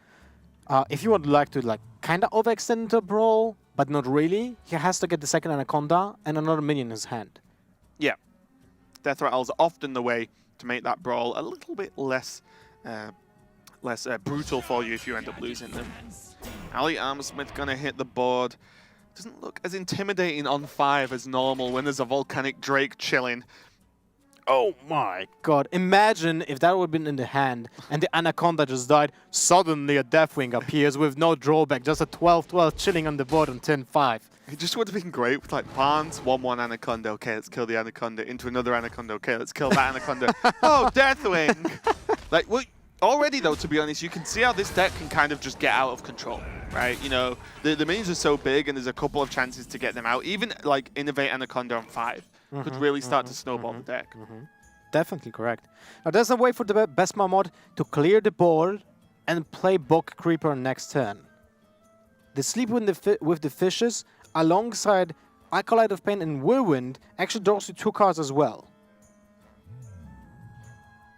if you would like to kind of overextend into a brawl, but not really, he has to get the second Anaconda and another minion in his hand. Yeah. Death Rattle's often the way to make that brawl a little bit less brutal for you if you end up losing them. Ali Armsmith gonna hit the board. Doesn't look as intimidating on 5 as normal when there's a Volcanic Drake chilling. Oh my god. Imagine if that would have been in the hand and the Anaconda just died. Suddenly a Deathwing appears with no drawback, just a 12/12 chilling on the board on turn 5. It just would have been great with Barnes, 1/1 Anaconda. Okay, let's kill the Anaconda. Into another Anaconda. Okay, let's kill that Anaconda. Oh, Deathwing! Well, already though, to be honest, you can see how this deck can kind of just get out of control, right? You know, the minions are so big and there's a couple of chances to get them out. Even Innovate Anaconda on 5 could really start to snowball the deck. Definitely correct. Now there's a way for the Besma mod to clear the board and play Bog Creeper next turn. The Sleep with the Fishes alongside Acolyte of Pain and Whirlwind actually draws you 2 cards as well.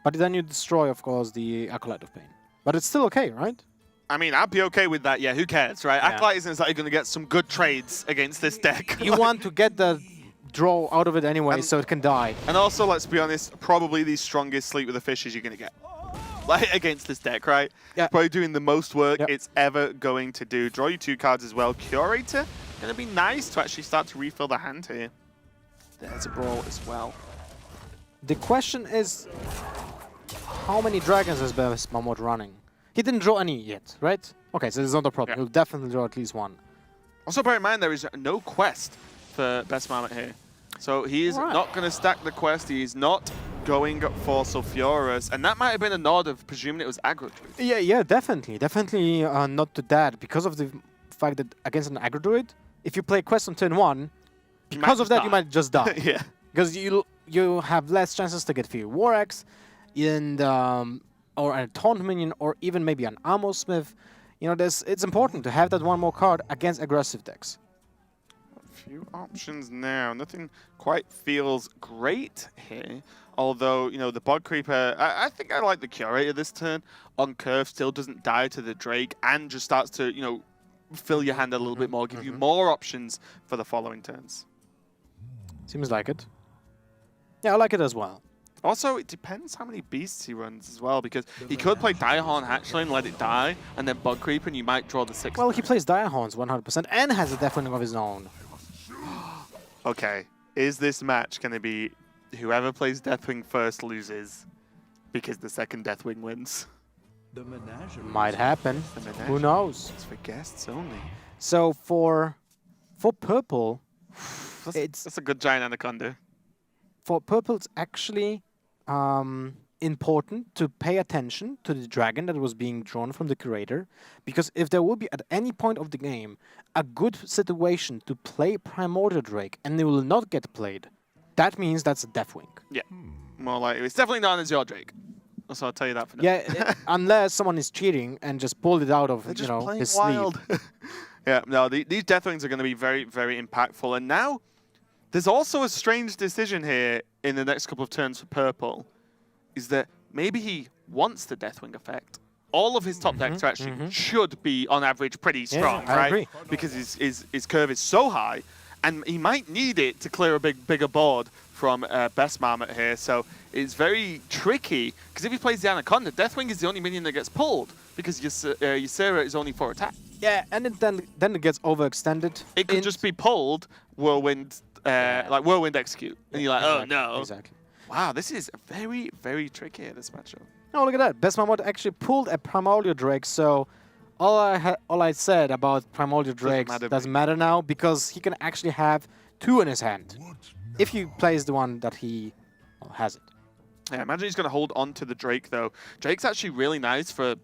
But then you destroy, of course, the Acolyte of Pain. But it's still okay, right? I mean, I'd be okay with that. Yeah, who cares, right? Yeah. Acolyte isn't exactly going to get some good trades against this deck. You want to get the draw out of it anyway, so it can die. And also, let's be honest, probably the strongest Sleep with the Fishes you're going to get. Against this deck, right? Yeah. It's probably doing the most work it's ever going to do. Draw you 2 cards as well. Curator, going to be nice to actually start to refill the hand here. There's a brawl as well. The question is, how many dragons is Besma mod running? He didn't draw any yet, right? Okay, so there's not a problem. He'll definitely draw at least 1. Also, bear in mind, there is no quest for Best Marmot here. So he is not going to stack the quest. He is not going for Sulfuras. And that might have been a nod of presuming it was aggro druid. Yeah, definitely. Definitely not to that. Because of the fact that against an aggro druid, if you play quest on turn 1, because of that, you might just die. Yeah. Because you have less chances to get few War Axe and or a Taunt minion, or even maybe an Ammo Smith. You know, it's important to have that 1 more card against aggressive decks. Few options now. Nothing quite feels great here. Although, you know, the Bog Creeper, I think I like the Curator this turn. On curve, still doesn't die to the Drake and just starts to, you know, fill your hand a little bit more, give you more options for the following turns. Seems like it. Yeah, I like it as well. Also, it depends how many beasts he runs as well, because he could play Direhorn Hatchling and let it die, and then Bug Creeper, and you might draw the 6th. Well, he plays Direhorns 100% and has a Deathwing of his own. Okay, is this match going to be whoever plays Deathwing first loses because the second Deathwing wins? Might happen. Who knows? It's for guests only. So for Purple, that's a good giant Anaconda. For Purple, it's actually important to pay attention to the dragon that was being drawn from the Curator, because if there will be at any point of the game a good situation to play Primordial Drake and they will not get played, that means that's a Deathwing. Yeah, more likely. It's definitely not as your Drake. So I'll tell you that for now. Yeah, unless someone is cheating and just pulled it out of his wild. sleeve. Yeah, no, these Deathwings are going to be very, very impactful. And now there's also a strange decision here in the next couple of turns for Purple, is that maybe he wants the Deathwing effect, all of his top decks are actually should be on average pretty strong, I right? agree. Because his curve is so high, and he might need it to clear a bigger board from Best Marmot here. So it's very tricky because if he plays the Anaconda, Deathwing is the only minion that gets pulled because Ysera is only 4 attack. Yeah, and then it gets overextended. It could just be pulled Whirlwind, like Whirlwind Execute, and you're like, oh no. Exactly. Wow, this is very, very tricky, this matchup. Oh, look at that. Best Marmot actually pulled a Primordial Drake, so all I said about Primordial Drakes doesn't matter now, because he can actually have 2 in his hand, if he plays the one that he has it. Yeah, imagine he's going to hold on to the Drake, though. Drake's actually really nice for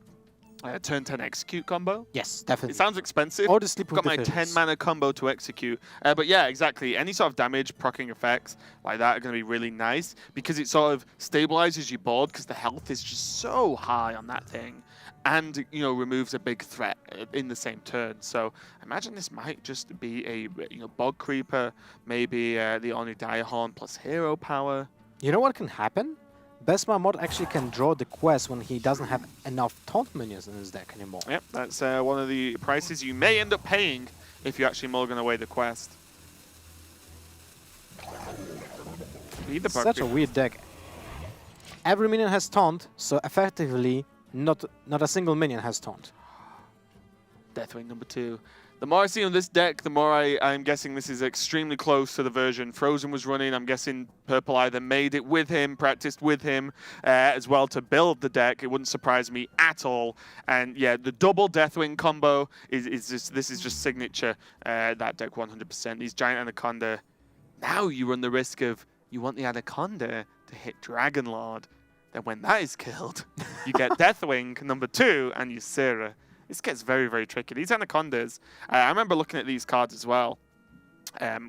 turn 10 execute combo. Yes, definitely. It sounds expensive. Or the sleep I've got my 10 mana combo to execute. But yeah, exactly. Any sort of damage, proccing effects like that are going to be really nice because it sort of stabilizes your board because the health is just so high on that thing. And, you know, removes a big threat in the same turn. So imagine this might just be a, you know, Bog Creeper, maybe the Oni Direhorn plus hero power. You know what can happen? Best Marmot actually can draw the quest when he doesn't have enough taunt minions in his deck anymore. Yep, that's one of the prices you may end up paying if you actually mulligan away the quest. Such a weird deck. Every minion has taunt, so effectively not a single minion has taunt. Deathwing number 2. The more I see on this deck, the more I'm guessing this is extremely close to the version Frozen was running. I'm guessing Purple either made it with him, practiced with him as well to build the deck. It wouldn't surprise me at all. And yeah, the double Deathwing combo is just signature. That deck 100%. These Giant Anaconda. Now you run the risk of you want the Anaconda to hit Dragon Lord. Then when that is killed, you get Deathwing number 2 and Ysera. This gets very, very tricky. These Anacondas, I remember looking at these cards as well,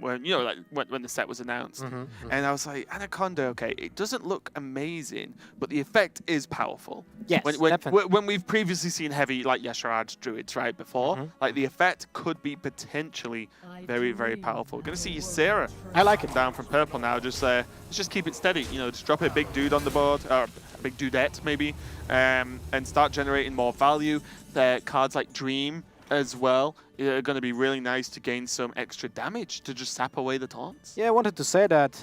when, you know, like when the set was announced. And I was like, Anaconda, okay, it doesn't look amazing, but the effect is powerful. Yes, when we've previously seen heavy, like Yesharaj Druids, right, before, like the effect could be potentially very, very powerful. We're going to see Ysera. I like it. Down from Purple now. Let's just keep it steady. You know, just drop a big dude on the board, or a big dudette maybe, and start generating more value. Cards like Dream as well are going to be really nice to gain some extra damage to just sap away the taunts. Yeah, I wanted to say that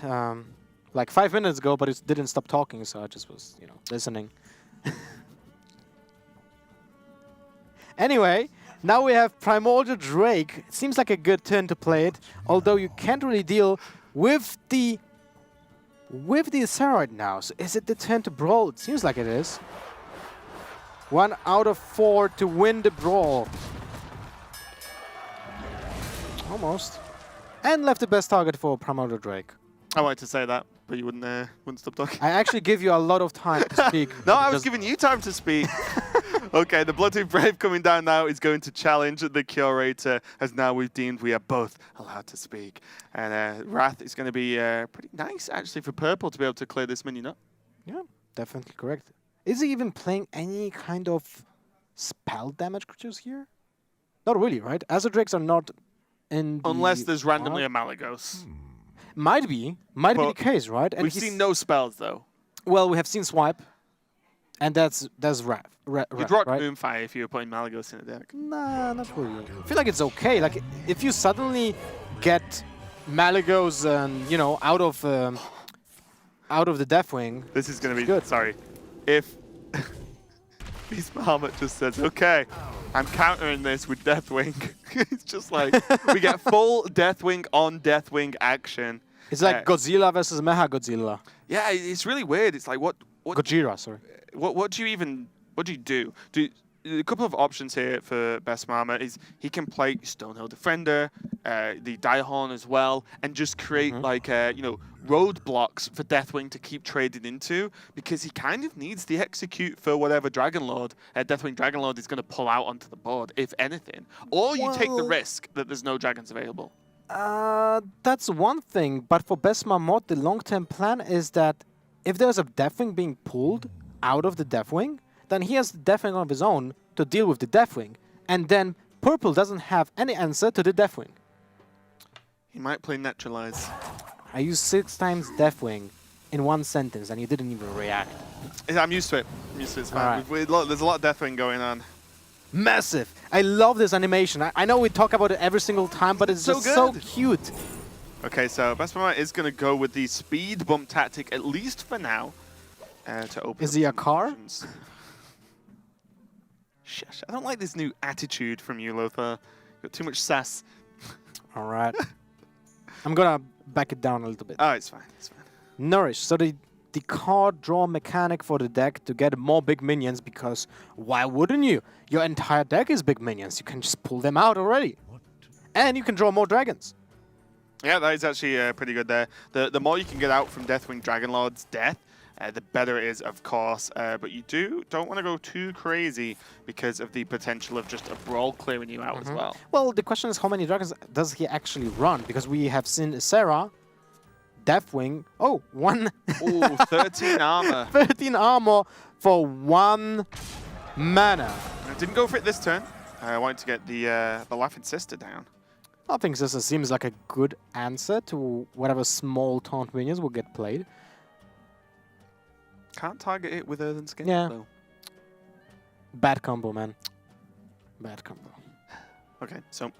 like 5 minutes ago, but it didn't stop talking, so I just was, you know, listening. Anyway, now we have Primordial Drake. It seems like a good turn to play it, although you can't really deal with the Ysera now. So is it the turn to brawl? It seems like it is. 1 out of 4 to win the brawl. Almost. And left the best target for Primordial Drake. I wanted to say that, but you wouldn't stop talking. I actually give you a lot of time to speak. No, I was giving you time to speak. Okay, the Bloodtooth Brave coming down now is going to challenge the Curator, as now we've deemed we are both allowed to speak. And Wrath is going to be pretty nice, actually, for Purple to be able to clear this minion up. Yeah, definitely correct. Is he even playing any kind of spell damage creatures here? Not really, right? Azure Drakes are not in the unless there's randomly a Malagos. Might be the case, right? And we've seen no spells, though. Well, we have seen Swipe, and that's Wrath. You'd rock right? Moonfire if you were putting Malagos in a deck. Nah, not really. I feel like it's okay. Like, if you suddenly get Malagos and, you know, out of the Deathwing. This is going to be good. Sorry. If Beast Bahamut just says, okay, I'm countering this with Deathwing. It's just like, we get full Deathwing on Deathwing action. It's like Godzilla versus Mecha Godzilla. Yeah, it's really weird. It's like, what Gojira, sorry. What do you do? A couple of options here for Best Marmot is he can play Stonehill Defender, the Direhorn as well, and just create like you know, roadblocks for Deathwing to keep trading into, because he kind of needs the execute for whatever Dragonlord Deathwing Dragonlord is going to pull out onto the board, if anything. Or you take the risk that there's no dragons available. That's one thing, but for Best Marmot, the long-term plan is that if there's a Deathwing being pulled out of the Deathwing, then he has the Deathwing of his own to deal with the Deathwing, and then Purple doesn't have any answer to the Deathwing. He might play Naturalize. I use 6 times Deathwing in one sentence, and you didn't even react. I'm used to it. I'm used to it. It's fine. Right. There's a lot of Deathwing going on. Massive! I love this animation. I know we talk about it every single time, but it's just so cute. Okay, so Best Mama is going to go with the speed bump tactic, at least for now, to open. Is he a car? Options. Shush! I don't like this new attitude from you, Lothar. You've got too much sass. All right. I'm gonna back it down a little bit. Oh, it's fine. It's fine. Nourish. So the card draw mechanic for the deck to get more big minions, because why wouldn't you? Your entire deck is big minions. You can just pull them out already. And you can draw more dragons. Yeah, that is actually pretty good there. The more you can get out from Deathwing Dragonlord's death, the better it is, of course. But you don't want to go too crazy because of the potential of just a brawl clearing you out as well. Well, the question is, how many dragons does he actually run? Because we have seen Sarah, Deathwing. Oh, one. Oh, 13 armor. 13 armor for 1 mana. I didn't go for it this turn. I wanted to get the Laughing Sister down. I think this seems like a good answer to whatever small taunt minions will get played. Can't target it with Earthen Scale, though. Bad combo, man. Bad combo. Okay, so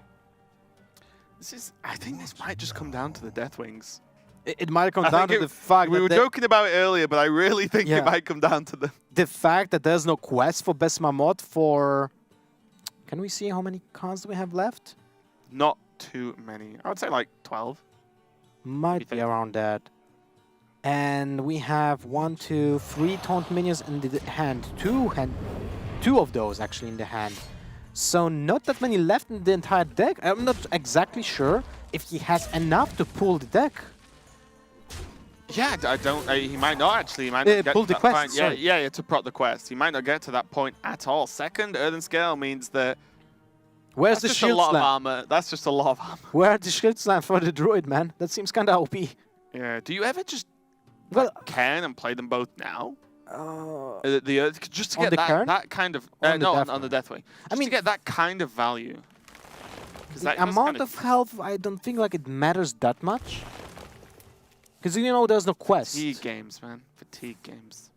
I think this might just come down to the Deathwings. It might come down to the fact we that were joking about it earlier, but I really think it might come down to the fact that there's no quest for Best Mammoth for. Can we see how many cards do we have left? Not too many. I would say like 12. Might be around that. And we have 1, 2, 3 taunt minions in the hand. Two of those actually in the hand. So not that many left in the entire deck. I'm not exactly sure if he has enough to pull the deck. Yeah, I don't. He might not actually. He might not get pull the quest. Yeah, to prot the quest. He might not get to that point at all. Second Earthen Scale means that. Where's the shield slam? That's just a lot of armor. That's just a lot of armor. Where are the shield slam for the druid, man? That seems kind of OP. Yeah. Do you ever just can and play them both now? Just to get that kind of on the Deathwing. I mean, to get that kind of value. The amount of health, I don't think like it matters that much. Because there's no quest. Fatigue games, man. Fatigue games.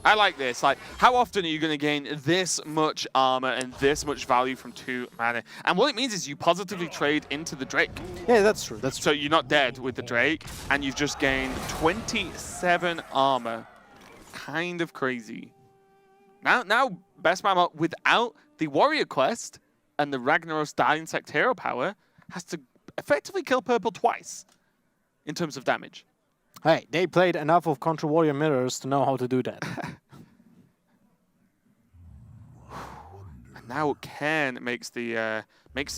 I like this. Like, how often are you going to gain this much armor and this much value from 2 mana? And what it means is you positively trade into the Drake. Yeah, that's true. That's true. So you're not dead with the Drake, and you've just gained 27 armor. Kind of crazy. Now Best Mama, without the Warrior quest and the Ragnaros Die Insect hero power, has to effectively kill purple twice in terms of damage. Hey, they played enough of Contra Warrior Mirrors to know how to do that. And now Ken makes the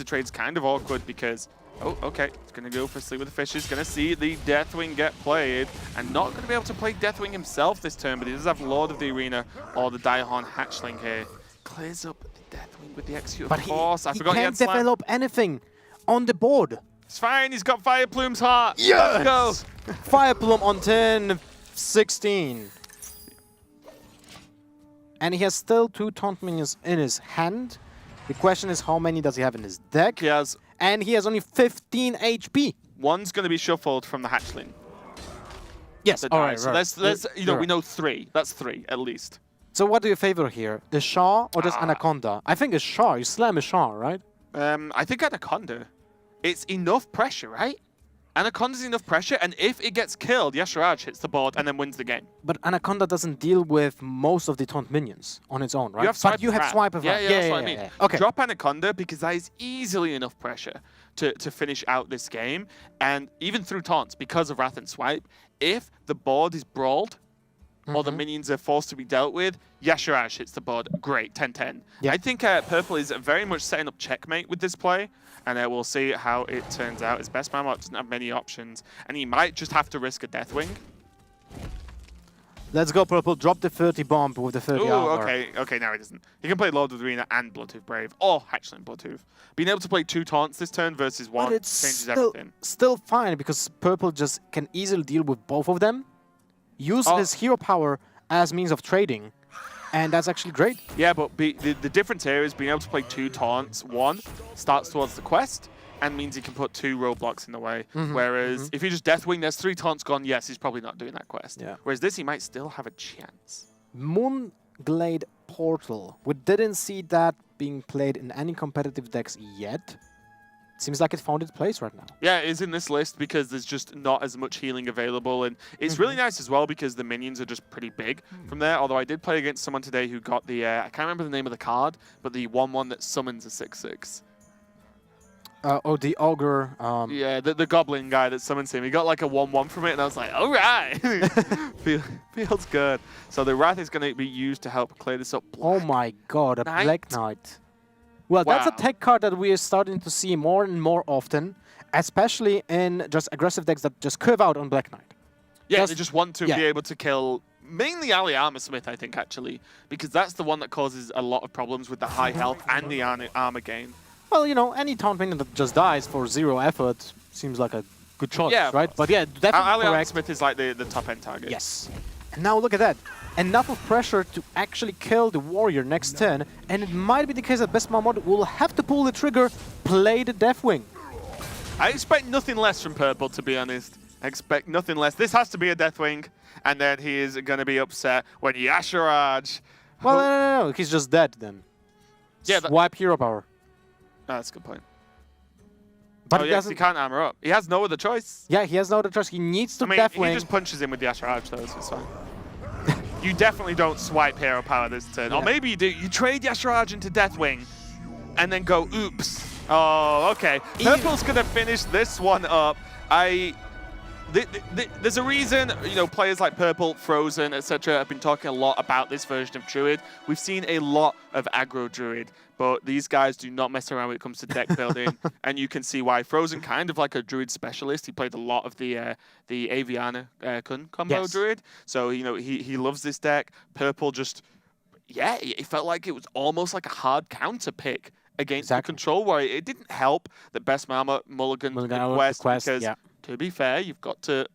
trades kind of awkward because, oh, okay, it's going to go for Sleep with the Fishes, going to see the Deathwing get played, and not going to be able to play Deathwing himself this turn, but he does have Lord of the Arena or the Daihon Hatchling here. Clears up the Deathwing with the Execute, of course. I forgot he had can't develop anything on the board. It's fine, he's got Fire Plume's heart. Yes! Let's go. Fire Plume on turn 16. And he has still 2 taunt minions in his hand. The question is, how many does he have in his deck? He has... And he has only 15 HP. One's going to be shuffled from the Hatchling. Yes, all right. So we know 3. That's 3, at least. So what do you favor here? The Shah or this Anaconda? I think a Shah. You slam a Shah, right? I think Anaconda. It's enough pressure, right? Anaconda's enough pressure, and if it gets killed, Yasharaj hits the board and then wins the game. But Anaconda doesn't deal with most of the taunt minions on its own, right? You have Swipe but you have Swipe of Yeah, that's what I mean. Yeah. Okay. Drop Anaconda because that is easily enough pressure to finish out this game. And even through taunts, because of Wrath and Swipe, if the board is brawled, or the minions are forced to be dealt with, Yasharaj hits the board. Great, 10-10. Yeah. I think Purple is very much setting up checkmate with this play, and we'll see how it turns out. His Best Mammoth doesn't have many options, and he might just have to risk a Deathwing. Let's go, Purple. Drop the 30 bomb with the 30 armor. Okay, now he doesn't. He can play Lord of the Arena and Bloodhoof Brave, or Hatchling Bloodhoof. Being able to play 2 taunts this turn versus 1 changes everything. Still fine, because Purple just can easily deal with both of them. Use his hero power as means of trading, and that's actually great. Yeah, but the difference here is being able to play 2 taunts. 1 starts towards the quest, and means he can put 2 roadblocks in the way. Whereas if you just Deathwing, there's 3 taunts gone. Yes, he's probably not doing that quest. Yeah. Whereas this, he might still have a chance. Moonglade Portal. We didn't see that being played in any competitive decks yet. Seems like it found its place right now. Yeah, it is in this list because there's just not as much healing available. And it's really nice as well because the minions are just pretty big from there. Although I did play against someone today who got the, I can't remember the name of the card, but the 1/1 that summons a 6/6. Oh, the Ogre. Yeah, the Goblin guy that summons him. He got like a 1/1 from it, and I was like, all right. Feels good. So the Wrath is going to be used to help clear this up. Oh my god, a Black Knight. Well, that's a tech card that we are starting to see more and more often, especially in just aggressive decks that just curve out on Black Knight. Yeah, they just want to be able to kill mainly Ali Armorsmith, I think, actually, because that's the one that causes a lot of problems with the high health and the armor gain. Well, you know, any taunt minion that just dies for 0 effort seems like a good choice, right? But yeah, definitely Ali Armorsmith is like the top-end target. Yes. And now look at that. Enough of pressure to actually kill the warrior next turn, and it might be the case that Best Mahmoud will have to pull the trigger, play the Deathwing. I expect nothing less from Purple, to be honest. I expect nothing less. This has to be a Deathwing, and then he is going to be upset when Yasharaj... Well, no, he's just dead then. Yeah, swipe hero power. Oh, that's a good point. But he can't armor up. He has no other choice. Yeah, he has no other choice. He needs to Deathwing. He just punches him with the Yasharaj, though, so it's fine. You definitely don't swipe hero power this turn. Yeah. Or maybe you do. You trade Yasharaj into Deathwing and then go, oops. Oh, okay. Purple's going to finish this one up. There's a reason, you know, players like Purple, Frozen, etc. have been talking a lot about this version of Druid. We've seen a lot of aggro Druid, but these guys do not mess around when it comes to deck building, and you can see why. Frozen, kind of like a Druid specialist. He played a lot of the Aviana Kun combo Druid, so you know he loves this deck. Purple just, yeah, it felt like it was almost like a hard counter pick against the Control Warrior. It didn't help that Best Mama Mulligan Quest because, to be fair, you've got to...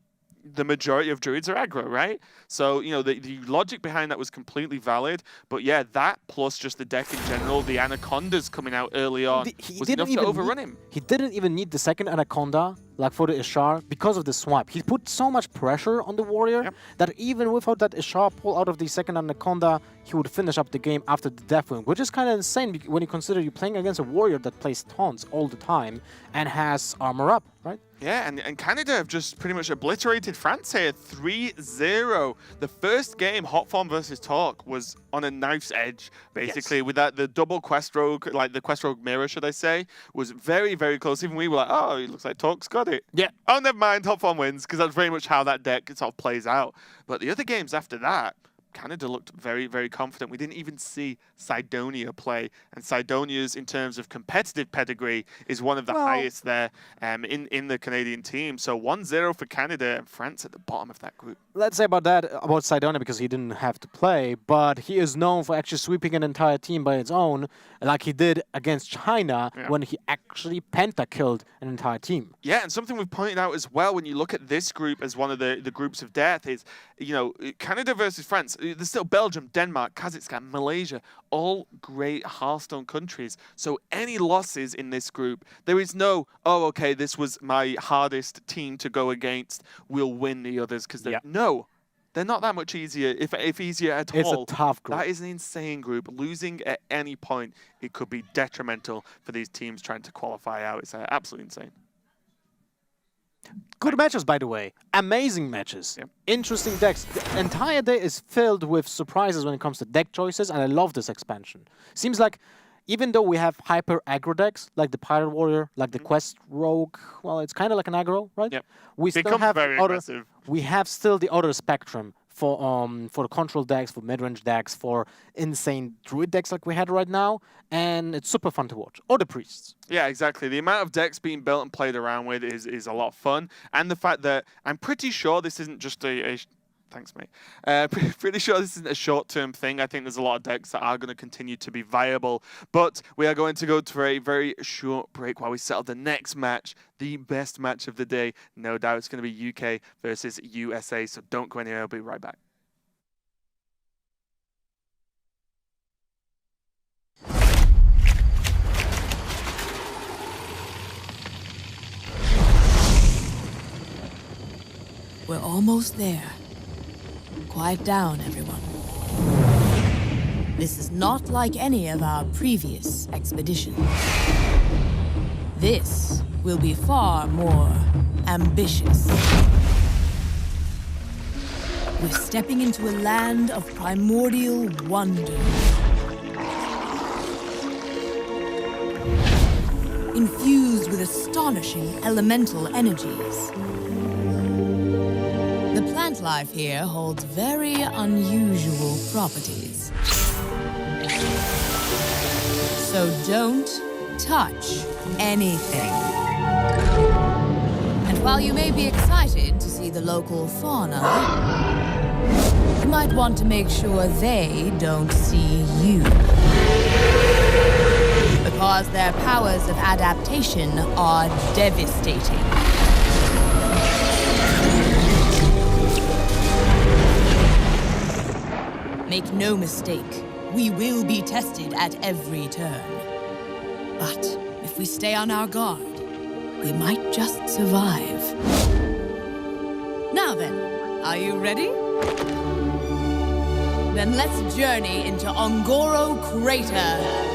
The majority of Druids are aggro, right? So, you know, the logic behind that was completely valid. But yeah, that plus just the deck in general, the Anacondas coming out early on, was enough to overrun him. He didn't even need the second Anaconda, like for the Ishar, because of the swipe. He put so much pressure on the warrior that even without that Ishar pull out of the second Anaconda, he would finish up the game after the Deathwing, which is kind of insane when you consider you're playing against a warrior that plays taunts all the time and has armor up, right? Yeah, and Canada have just pretty much obliterated France here, 3-0. The first game, Hotform versus Talk, was on a knife's edge, basically, with that the double Quest Rogue, like the Quest Rogue mirror, should I say, was very, very close. Even we were like, oh, it looks like Talk's got it. Yeah. Oh, never mind, Hotform wins, because that's very much how that deck sort of plays out. But the other games after that, Canada looked very, very confident. We didn't even see Cydonia play. And Cydonia's, in terms of competitive pedigree, is one of the highest there in the Canadian team. So 1-0 for Canada and France at the bottom of that group. Let's say about that, about Cydonia, because he didn't have to play, but he is known for actually sweeping an entire team by its own, like he did against China when he actually penta-killed an entire team. Yeah, and something we've pointed out as well when you look at this group as one of the groups of death is, you know, Canada versus France. There's still Belgium, Denmark, Kazakhstan, Malaysia, all great Hearthstone countries. So any losses in this group, there is no, oh, okay, this was my hardest team to go against, we'll win the others. Because no, they're not that much easier, if easier at all. It's a tough group. That is an insane group. Losing at any point, it could be detrimental for these teams trying to qualify out. It's absolutely insane. Good matches, by the way. Amazing matches. Yep. Interesting decks. The entire day is filled with surprises when it comes to deck choices, and I love this expansion. Seems like even though we have hyper aggro decks, like the Pirate Warrior, like the Quest Rogue, well, it's kind of like an aggro, right? Yep. We still have aggressive. We have still the other spectrum for the control decks, for mid-range decks, for insane druid decks like we had right now, and it's super fun to watch. Or the priests. Yeah, exactly. The amount of decks being built and played around with is a lot of fun, and the fact that I'm pretty sure this isn't just a thanks, mate. Pretty sure this isn't a short-term thing. I think there's a lot of decks that are going to continue to be viable. But we are going to go for a very short break while we settle the next match, the best match of the day. No doubt it's going to be UK versus USA, so don't go anywhere. I'll be right back. We're almost there. Quiet down, everyone. This is not like any of our previous expeditions. This will be far more ambitious. We're stepping into a land of primordial wonder. Infused with astonishing elemental energies. The plant life here holds very unusual properties. So don't touch anything. And while you may be excited to see the local fauna, you might want to make sure they don't see you. Because their powers of adaptation are devastating. Make no mistake, we will be tested at every turn. But if we stay on our guard, we might just survive. Now then, are you ready? Then let's journey into Ongoro Crater.